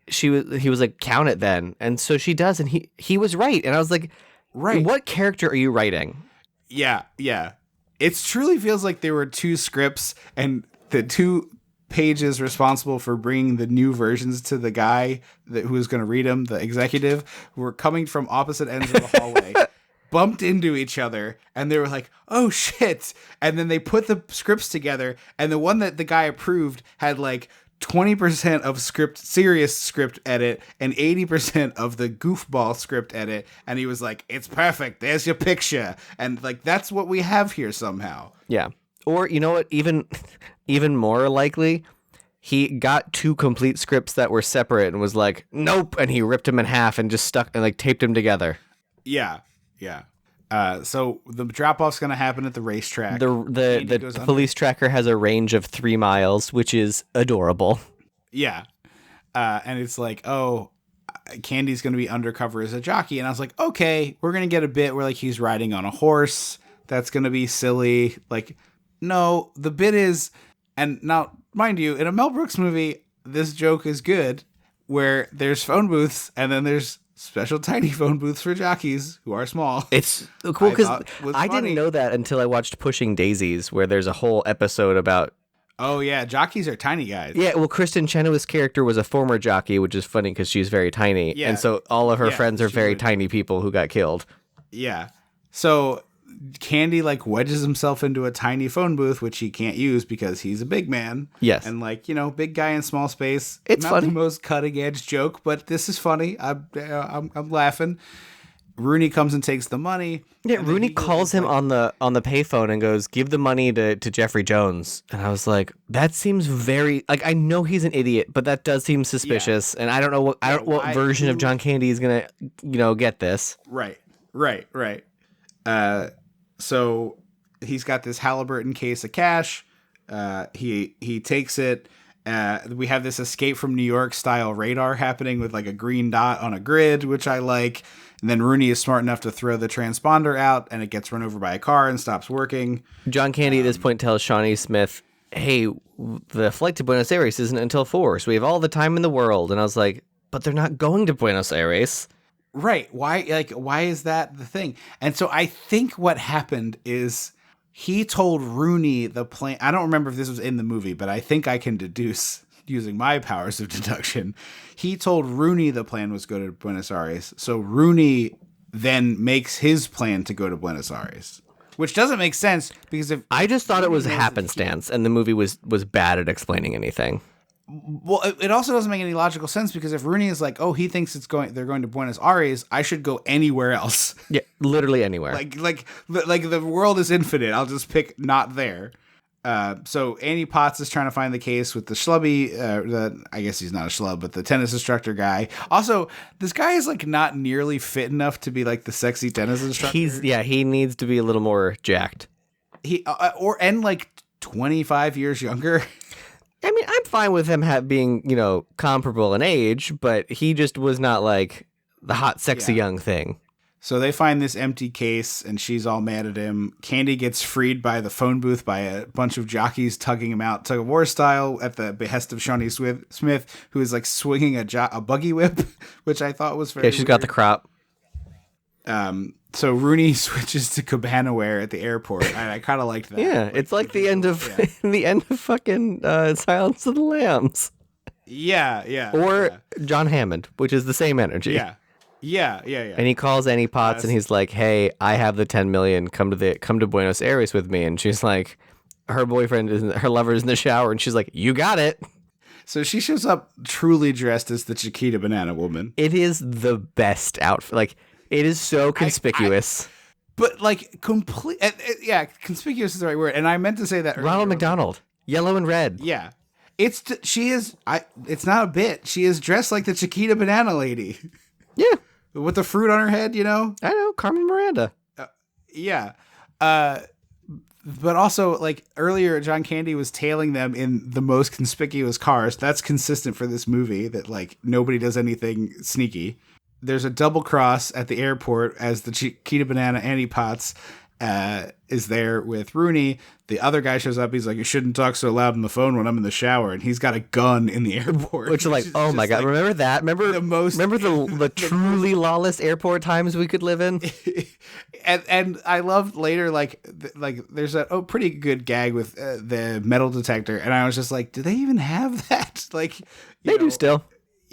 B: he was like, count it then. And so she does. And he was right. And I was like,
A: right.
B: What character are you writing?
A: Yeah. Yeah. It truly feels like there were 2 scripts and the 2 pages responsible for bringing the new versions to the guy who was going to read them, the executive, were coming from opposite ends of the hallway, bumped into each other, and they were like, oh shit. And then they put the scripts together, and the one that the guy approved had like 20% of serious script edit and 80% of the goofball script edit. And he was like, it's perfect. There's your picture. And like, that's what we have here somehow.
B: Yeah. Or, you know what, even more likely, he got 2 complete scripts that were separate and was like, nope, and he ripped them in half and just stuck and like taped them together.
A: Yeah, yeah. So the drop-off's going to happen at the racetrack.
B: The police tracker has a range of 3 miles, which is adorable.
A: Yeah. And it's like, oh, Candy's going to be undercover as a jockey. And I was like, okay, we're going to get a bit where like he's riding on a horse. That's going to be silly. Like, no, the bit is, and now, mind you, in a Mel Brooks movie, this joke is good, where there's phone booths, and then there's special tiny phone booths for jockeys who are small.
B: It's cool because I didn't know that until I watched Pushing Daisies, where there's a whole episode about...
A: Oh, yeah, jockeys are tiny guys.
B: Yeah, well, Kristen Chenoweth's character was a former jockey, which is funny because she's very tiny, and so all of her friends are very tiny people who got killed.
A: Yeah, so... Candy like wedges himself into a tiny phone booth, which he can't use because he's a big man.
B: Yes.
A: And like, you know, big guy in small space.
B: It's
A: not
B: funny.
A: The most cutting edge joke, but this is funny. I'm laughing. Rooney comes and takes the money.
B: Yeah, Rooney calls him on the payphone and goes, give the money to Jeffrey Jones. And I was like, that seems very, like, I know he's an idiot, but that does seem suspicious. Yeah. And I don't know what version of John Candy is going to, you know, get this.
A: Right. So he's got this Halliburton case of cash. He takes it. We have this Escape from New York style radar happening with like a green dot on a grid, which I like. And then Rooney is smart enough to throw the transponder out, and it gets run over by a car and stops working.
B: John Candy at this point tells Shawnee Smith, hey, the flight to Buenos Aires isn't until 4, so we have all the time in the world. And I was like, but they're not going to Buenos Aires.
A: Right. Why is that the thing? And so I think what happened is he told Rooney the plan. I don't remember if this was in the movie, but I think I can deduce using my powers of deduction. He told Rooney the plan was go to Buenos Aires. So Rooney then makes his plan to go to Buenos Aires, which doesn't make sense because if
B: I just thought it was happenstance and the movie was bad at explaining anything.
A: Well, it also doesn't make any logical sense because if Rooney is like, oh, he thinks they're going to Buenos Aires, I should go anywhere else.
B: Yeah, literally anywhere.
A: Like the world is infinite. I'll just pick not there. So Annie Potts is trying to find the case with the schlubby. I guess he's not a schlub, but the tennis instructor guy. Also, this guy is like not nearly fit enough to be like the sexy tennis instructor.
B: He needs to be a little more jacked.
A: And like 25 years younger.
B: I mean, I'm fine with him being, you know, comparable in age, but he just was not like the hot, sexy young thing.
A: So they find this empty case, and she's all mad at him. Candy gets freed by the phone booth by a bunch of jockeys tugging him out, tug of war style, at the behest of Shawnee Smith, who is like swinging a buggy whip, which I thought was very
B: she's got the crop.
A: So Rooney switches to cabana wear at the airport, and I kind of liked that.
B: Yeah, it's like the end of the end of fucking Silence of the Lambs.
A: Yeah.
B: Or John Hammond, which is the same energy.
A: Yeah.
B: And he calls Annie Potts and he's like, "Hey, I have the 10 million. Come to Buenos Aires with me." And she's like, her lover's in the shower, and she's like, "You got it."
A: So she shows up truly dressed as the Chiquita Banana Woman.
B: It is the best outfit. Like, it is so conspicuous.
A: but like complete. Yeah, conspicuous is the right word. And I meant to say that.
B: Ronald
A: earlier.
B: McDonald, yellow and red.
A: Yeah, she is. It's not a bit. She is dressed like the Chiquita Banana Lady.
B: Yeah,
A: with the fruit on her head. You know.
B: I know, Carmen Miranda.
A: Yeah. But also, like, earlier, John Candy was tailing them in the most conspicuous cars. That's consistent for this movie, that, like, nobody does anything sneaky. There's a double cross at the airport as the Chiquita Banana Annie Potts is there with Rooney. The other guy shows up. He's like, you shouldn't talk so loud on the phone when I'm in the shower. And he's got a gun in the airport.
B: Which is like, oh my God. Like, remember that? Remember the truly lawless airport times we could live in?
A: and I loved later, like there's a pretty good gag with the metal detector. And I was just like, do they even have that? Like,
B: they do still.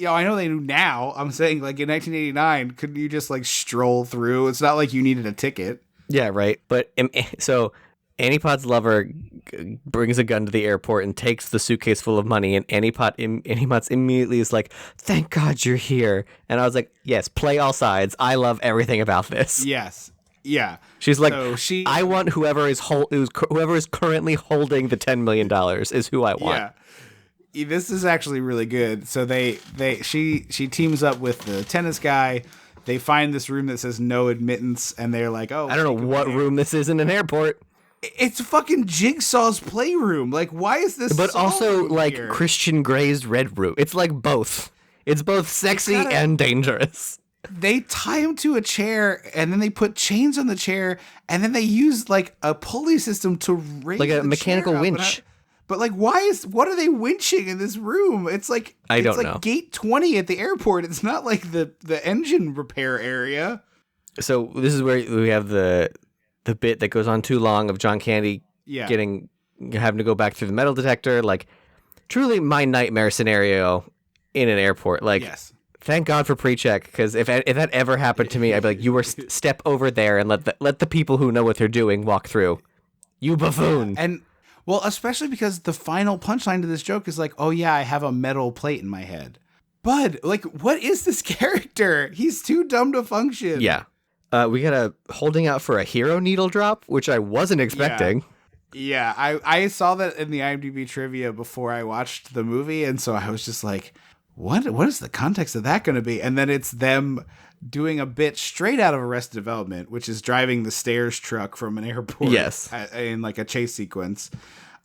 A: I know they do now. I'm saying, like, in 1989, couldn't you just, like, stroll through? It's not like you needed a ticket.
B: Yeah, right. But so Annie Potts' lover brings a gun to the airport and takes the suitcase full of money, and Annie Potts immediately is like, "Thank God you're here." And I was like, "Yes, play all sides. I love everything about this."
A: Yes, yeah.
B: She's like, "I want whoever is currently holding the $10 million is who I want."
A: Yeah, this is actually really good. So she teams up with the tennis guy. They find this room that says no admittance, and they're like, "Oh,
B: I don't know what room this is in an airport."
A: It's fucking Jigsaw's playroom. Like, why is this?
B: But also like
A: here?
B: Christian Grey's Red Room. It's like both. It's both sexy and dangerous.
A: They tie him to a chair, and then they put chains on the chair, and then they use like a pulley system to raise,
B: like a mechanical winch.
A: But like, what are they winching in this room? It's like it's like gate 20 at the airport. It's not like the engine repair area.
B: So this is where we have the bit that goes on too long of John Candy having to go back through the metal detector. Like, truly my nightmare scenario in an airport. Like, thank God for pre-check, because if that ever happened to me, I'd be like, you were step over there and let the people who know what they're doing walk through. You buffoon.
A: And well, especially because the final punchline to this joke is like, oh yeah, I have a metal plate in my head. Bud, like, what is this character? He's too dumb to function.
B: Yeah. We got a holding out for a hero needle drop, which I wasn't expecting.
A: Yeah, I saw that in the IMDb trivia before I watched the movie, and so I was just like, what is the context of that going to be? And then it's them doing a bit straight out of Arrested Development, which is driving the stairs truck from an airport.
B: Yes.
A: In like a chase sequence.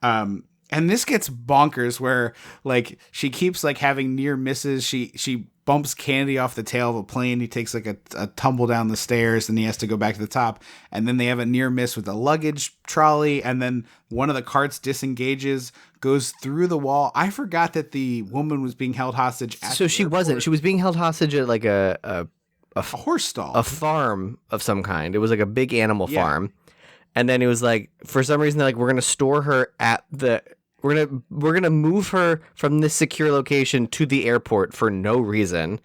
A: And this gets bonkers where like she keeps like having near misses. She bumps Candy off the tail of a plane. He takes like a tumble down the stairs and he has to go back to the top. And then they have a near miss with a luggage trolley. And then one of the carts disengages, goes through the wall. I forgot that the woman was being held hostage.
B: So she wasn't. She was being held hostage at like a
A: horse stall,
B: a farm of some kind. It was like a big animal farm. And then it was like, for some reason, they're like, we're going to store her at we're gonna move her from this secure location to the airport for no reason,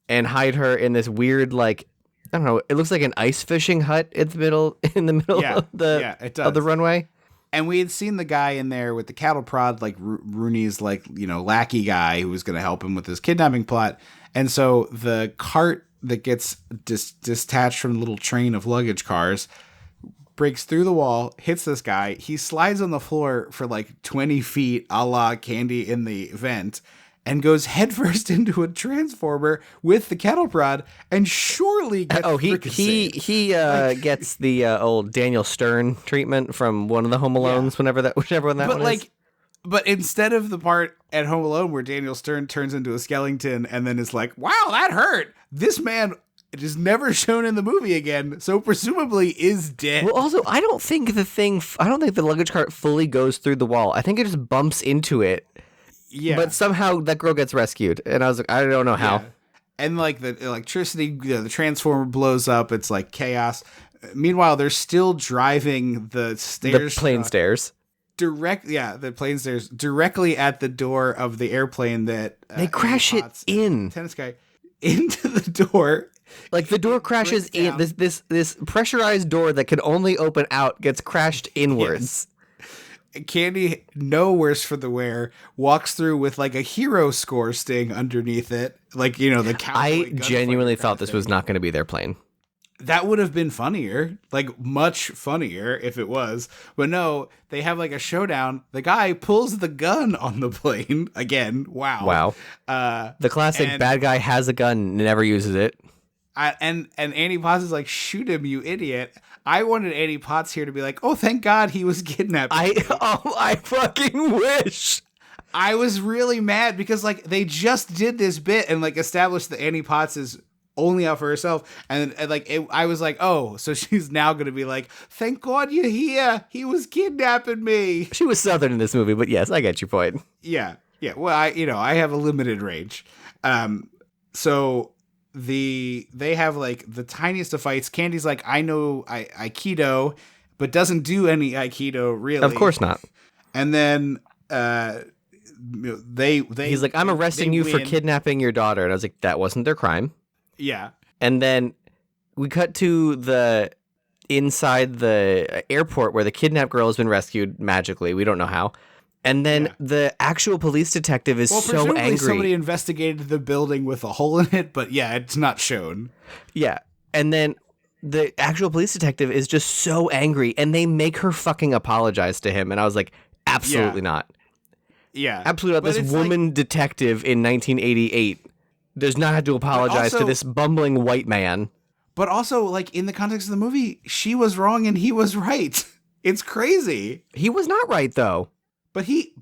B: and hide her in this weird, like, I don't know, it looks like an ice fishing hut in the middle of the runway.
A: And we had seen the guy in there with the cattle prod, like Rooney's, like, you know, lackey guy who was going to help him with his kidnapping plot. And so the cart that gets detached from the little train of luggage cars breaks through the wall, hits this guy. He slides on the floor for like 20 feet, a la Candy in the vent, and goes headfirst into a transformer with the cattle prod, and surely gets
B: gets the old Daniel Stern treatment from one of the Home Alones, whichever one that one is.
A: But instead of the part at Home Alone where Daniel Stern turns into a skeleton and then is like, wow, that hurt, this man is never shown in the movie again, so presumably is dead.
B: Well, also, I don't think the luggage cart fully goes through the wall. I think it just bumps into it.
A: Yeah.
B: But somehow that girl gets rescued. And I was like, I don't know how.
A: Yeah. And like the electricity, the transformer blows up. It's like chaos. Meanwhile, they're still driving the stairs.
B: The plane stairs.
A: The plane stairs directly at the door of the airplane that
B: they crash it in.
A: Tennis guy into the door.
B: Like the door crashes in. This pressurized door that can only open out gets crashed inwards.
A: Yes. Candy, no worse for the wear, walks through with like a hero score sting underneath it. Like, you know, the cowboy.
B: I genuinely thought this was not going to be their plane.
A: That would have been funnier, like much funnier if it was. But no, they have like a showdown. The guy pulls the gun on the plane again. Wow.
B: The classic bad guy has a gun, never uses it.
A: And Annie Potts is like, shoot him, you idiot. I wanted Annie Potts here to be like, oh, thank God he was kidnapped.
B: I fucking wish.
A: I was really mad because like they just did this bit and like established that Annie Potts is only out for herself, and I was like, oh, so she's now gonna be like, thank God you're here. He was kidnapping me.
B: She was Southern in this movie, but yes, I get your point.
A: Yeah. Well, I have a limited range. So they have like the tiniest of fights. Candy's like, I know Aikido, but doesn't do any Aikido really.
B: Of course not.
A: And then
B: he's like, I'm arresting you for kidnapping your daughter, and I was like, that wasn't their crime.
A: Yeah.
B: And then we cut to the inside the airport where the kidnapped girl has been rescued magically. We don't know how. And then the actual police detective is so angry.
A: Somebody investigated the building with a hole in it, but yeah, it's not shown.
B: Yeah. And then the actual police detective is just so angry, and they make her fucking apologize to him. And I was like, absolutely not.
A: Yeah.
B: Absolutely not. This woman detective in 1988 does not have to apologize to this bumbling white man.
A: But also, like, in the context of the movie, she was wrong and he was right. It's crazy.
B: He was not right, though.
A: But he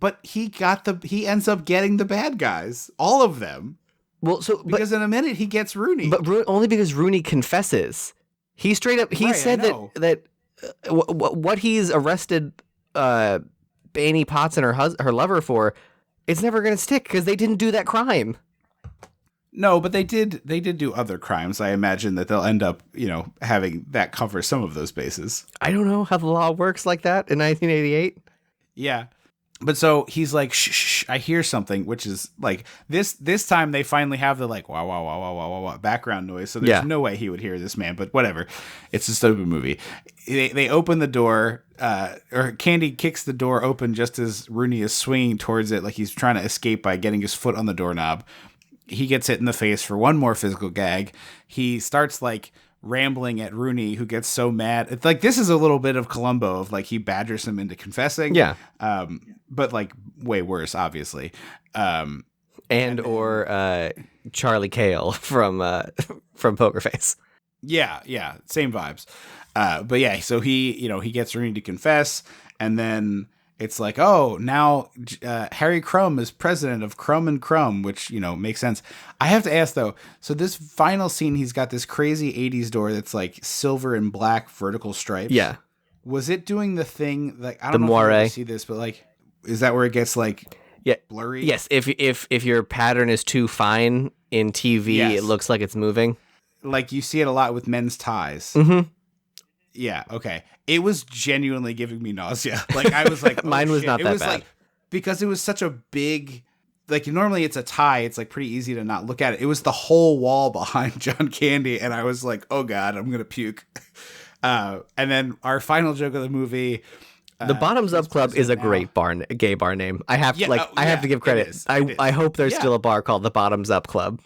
A: ends up getting the bad guys, all of them.
B: Well,
A: because in a minute he gets Rooney,
B: but only because Rooney confesses. He straight up said that what he's arrested Annie Potts and her lover for, it's never going to stick because they didn't do that crime.
A: No, but they did do other crimes. I imagine that they'll end up, having that cover some of those bases.
B: I don't know how the law works like that in 1988.
A: Yeah. But so he's like, shh, I hear something, which is like this time they finally have the like, wow, wow, wow, wow, wow, wow, wow background noise. So there's no way he would hear this man, but whatever. It's a stupid movie. They open the door, or Candy kicks the door open just as Rooney is swinging towards it. Like he's trying to escape by getting his foot on the doorknob. He gets hit in the face for one more physical gag. He starts like rambling at Rooney, who gets so mad. It's like, this is a little bit of Columbo of like, he badgers him into confessing.
B: Yeah.
A: But like way worse, obviously.
B: Or Charlie Cale from Poker Face.
A: Yeah. Same vibes. But yeah, so he gets Rooney to confess, and then it's like, oh, now Harry Crumb is president of Crumb and Crumb, which, makes sense. I have to ask, though, so this final scene, he's got this crazy 80s door that's like silver and black vertical stripes.
B: Yeah.
A: Was it doing the thing, like, I don't know if you can see this, but like, is that where it gets like blurry?
B: Yes, if your pattern is too fine in TV, It looks like it's moving.
A: Like you see it a lot with men's ties.
B: Mm-hmm.
A: Yeah, okay. It was genuinely giving me nausea. Like I was like,
B: mine was not that bad.
A: Like, because it was such a big, like normally it's a tie. It's like pretty easy to not look at it. It was the whole wall behind John Candy, and I was like, oh God, I'm gonna puke. And then our final joke of the movie.
B: The Bottoms Up Club is a great gay bar name. I have to give credit. I hope there's still a bar called the Bottoms Up Club.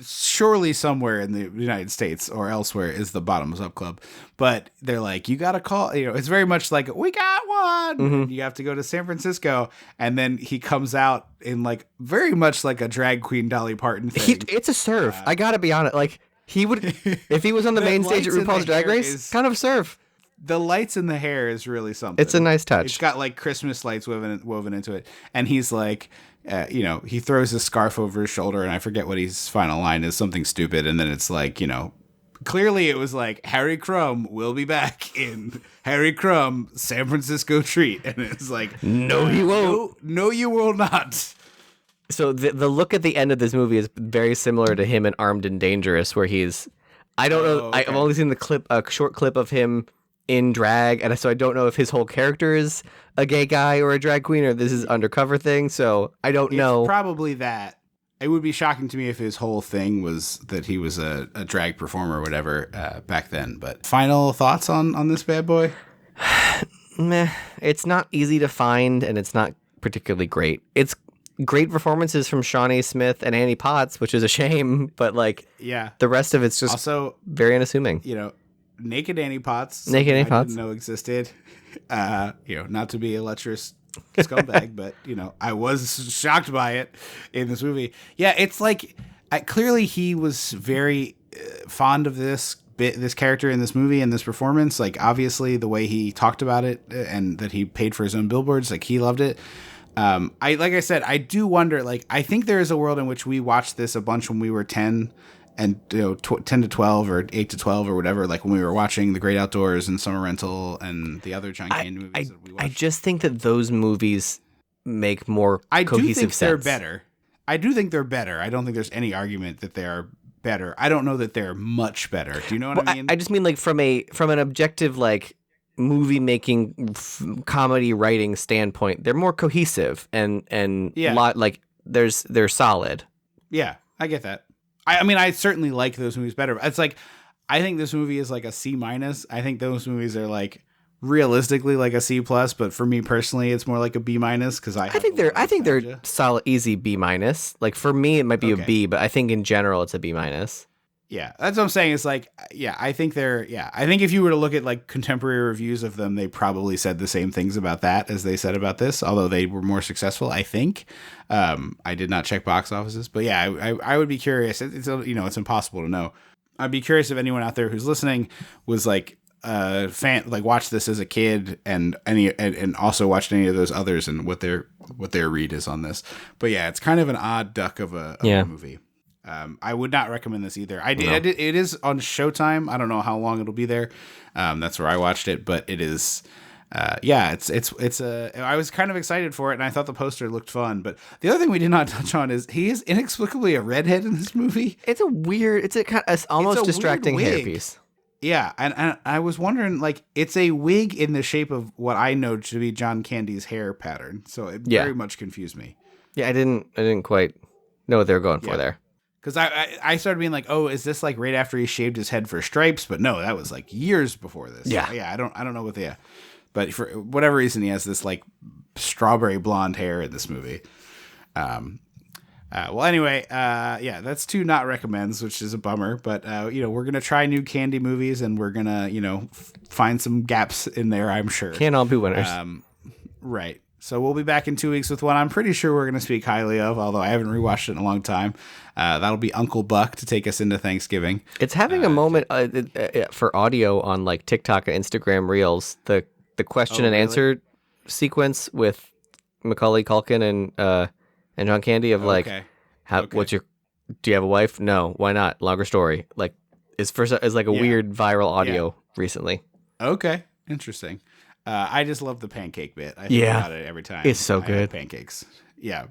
A: Surely somewhere in the United States or elsewhere is the Bottoms Up Club. But they're like, you got to call, it's very much like, we got one. Mm-hmm. You have to go to San Francisco. And then he comes out in like very much like a drag queen Dolly Parton thing.
B: It's a serve. I got to be honest. Like he would, if he was on the main stage at RuPaul's Drag Race, kind of a serve.
A: The lights in the hair is really something.
B: It's a nice touch.
A: It's got like Christmas lights woven into it. And he's like, he throws his scarf over his shoulder, and I forget what his final line is, something stupid. And then it's like, clearly it was like, Harry Crumb will be back in Harry Crumb San Francisco Treat. And it's like,
B: no, he won't.
A: No, you will not.
B: So the look at the end of this movie is very similar to him in Armed and Dangerous, where I don't know. Okay. I've only seen a short clip of him in drag, and so I don't know if his whole character is a gay guy or a drag queen, or this is undercover thing, so I don't know.
A: Probably that. It would be shocking to me if his whole thing was that he was a drag performer or whatever back then. But final thoughts on this bad boy?
B: Meh. It's not easy to find, and it's not particularly great. It's great performances from Shawnee Smith and Annie Potts, which is a shame, but like,
A: yeah,
B: the rest of it's just
A: also
B: very unassuming.
A: Naked Annie Potts.
B: Naked Annie
A: I
B: Potts.
A: didn't know existed. Not to be a lecherous scumbag, but I was shocked by it in this movie. Yeah, it's like clearly he was very fond of this character in this movie and this performance. Like obviously the way he talked about it and that he paid for his own billboards, like he loved it. Like I said, I do wonder. Like I think there is a world in which we watched this a bunch when we were 10. And 10 to 12 or 8 to 12 or whatever, like when we were watching The Great Outdoors and Summer Rental and the other John Candy movies that we watched.
B: I just think that those movies make more cohesive
A: do think
B: sense.
A: They're better. I do think they're better. I don't think there's any argument that they are better. I don't know that they're much better. Do you know what I mean?
B: I just mean like from an objective like movie making comedy writing standpoint, they're more cohesive and like they're solid.
A: Yeah, I get that. I mean, I certainly like those movies better. It's like, I think this movie is like a C-. I think those movies are like realistically like a C+, but for me personally, it's more like a B- because I think
B: they're solid, easy B-. Like for me, it might be a B, but I think in general it's a B-.
A: Yeah, that's what I'm saying. It's like, I think I think if you were to look at like contemporary reviews of them, they probably said the same things about that as they said about this, although they were more successful, I think. I did not check box offices, but yeah, I would be curious. It's it's impossible to know. I'd be curious if anyone out there who's listening was like a fan, like watched this as a kid and also watched any of those others and what their read is on this. But yeah, it's kind of an odd duck of a movie. I would not recommend this either. I did. It is on Showtime. I don't know how long it'll be there. That's where I watched it, but it is. It's I was kind of excited for it, and I thought the poster looked fun. But the other thing we did not touch on is he is inexplicably a redhead in this movie.
B: It's almost distracting hairpiece.
A: Yeah, and I was wondering, like, it's a wig in the shape of what I know to be John Candy's hair pattern. So it very much confused me.
B: Yeah, I didn't quite know what they were going for there.
A: Because I started being like, oh, is this like right after he shaved his head for Stripes? But no, that was like years before this.
B: Yeah.
A: So, yeah, I don't know what but for whatever reason, he has this like strawberry blonde hair in this movie. Well, anyway, that's 2 not recommends, which is a bummer. But we're gonna try new Candy movies, and we're gonna find some gaps in there. I'm sure
B: can't all be winners,
A: right? So we'll be back in 2 weeks with one I'm pretty sure we're going to speak highly of, although I haven't rewatched it in a long time. That'll be Uncle Buck to take us into Thanksgiving.
B: It's having a moment for audio on like TikTok and Instagram Reels. The question and answer sequence with Macaulay Culkin and John Candy of like, do you have a wife? No, why not? Longer story. Like is like a weird viral audio recently.
A: Okay, interesting. I just love the pancake bit. I think about it every time.
B: It's so good.
A: Pancakes. Yeah.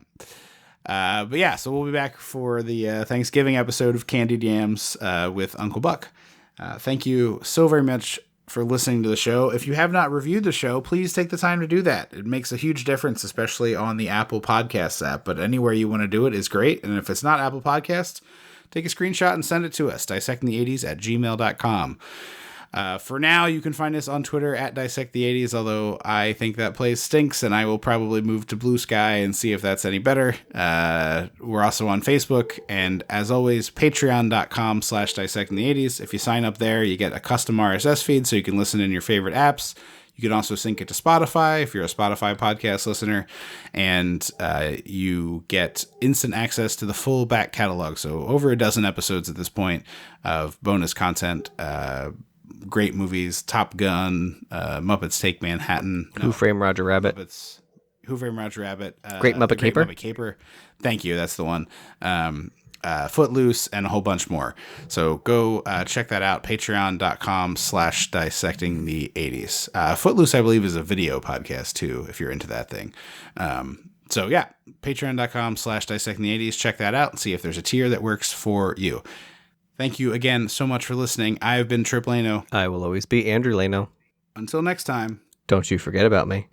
A: But yeah, so we'll be back for the Thanksgiving episode of Candy-ed Yams with Uncle Buck. Thank you so very much for listening to the show. If you have not reviewed the show, please take the time to do that. It makes a huge difference, especially on the Apple Podcasts app. But anywhere you want to do it is great. And if it's not Apple Podcasts, take a screenshot and send it to us, dissectingthe80s@gmail.com. For now, you can find us on Twitter at DissectThe80s, although I think that place stinks, and I will probably move to Blue Sky and see if that's any better. We're also on Facebook, and as always, patreon.com/DissectingThe80s. If you sign up there, you get a custom RSS feed so you can listen in your favorite apps. You can also sync it to Spotify if you're a Spotify podcast listener, and you get instant access to the full back catalog. So over a dozen episodes at this point of bonus content, great movies, Top Gun, Muppets Take Manhattan,
B: Who Framed Roger Rabbit,
A: Who Framed Roger Rabbit,
B: Great Muppet Caper.
A: Muppet Caper. Thank you, that's the one. Footloose, and a whole bunch more. So go check that out, patreon.com/dissectingthe80s. Footloose, I believe, is a video podcast too, if you're into that thing. So yeah, patreon.com/dissectingthe80s. Check that out and see if there's a tier that works for you. Thank you again so much for listening. I've been Tripp Lano.
B: I will always be Andrew Lano.
A: Until next time.
B: Don't you forget about me.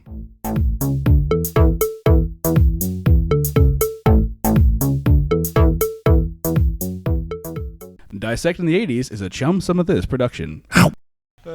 G: Dissecting the 80s is a Chum Some of This production.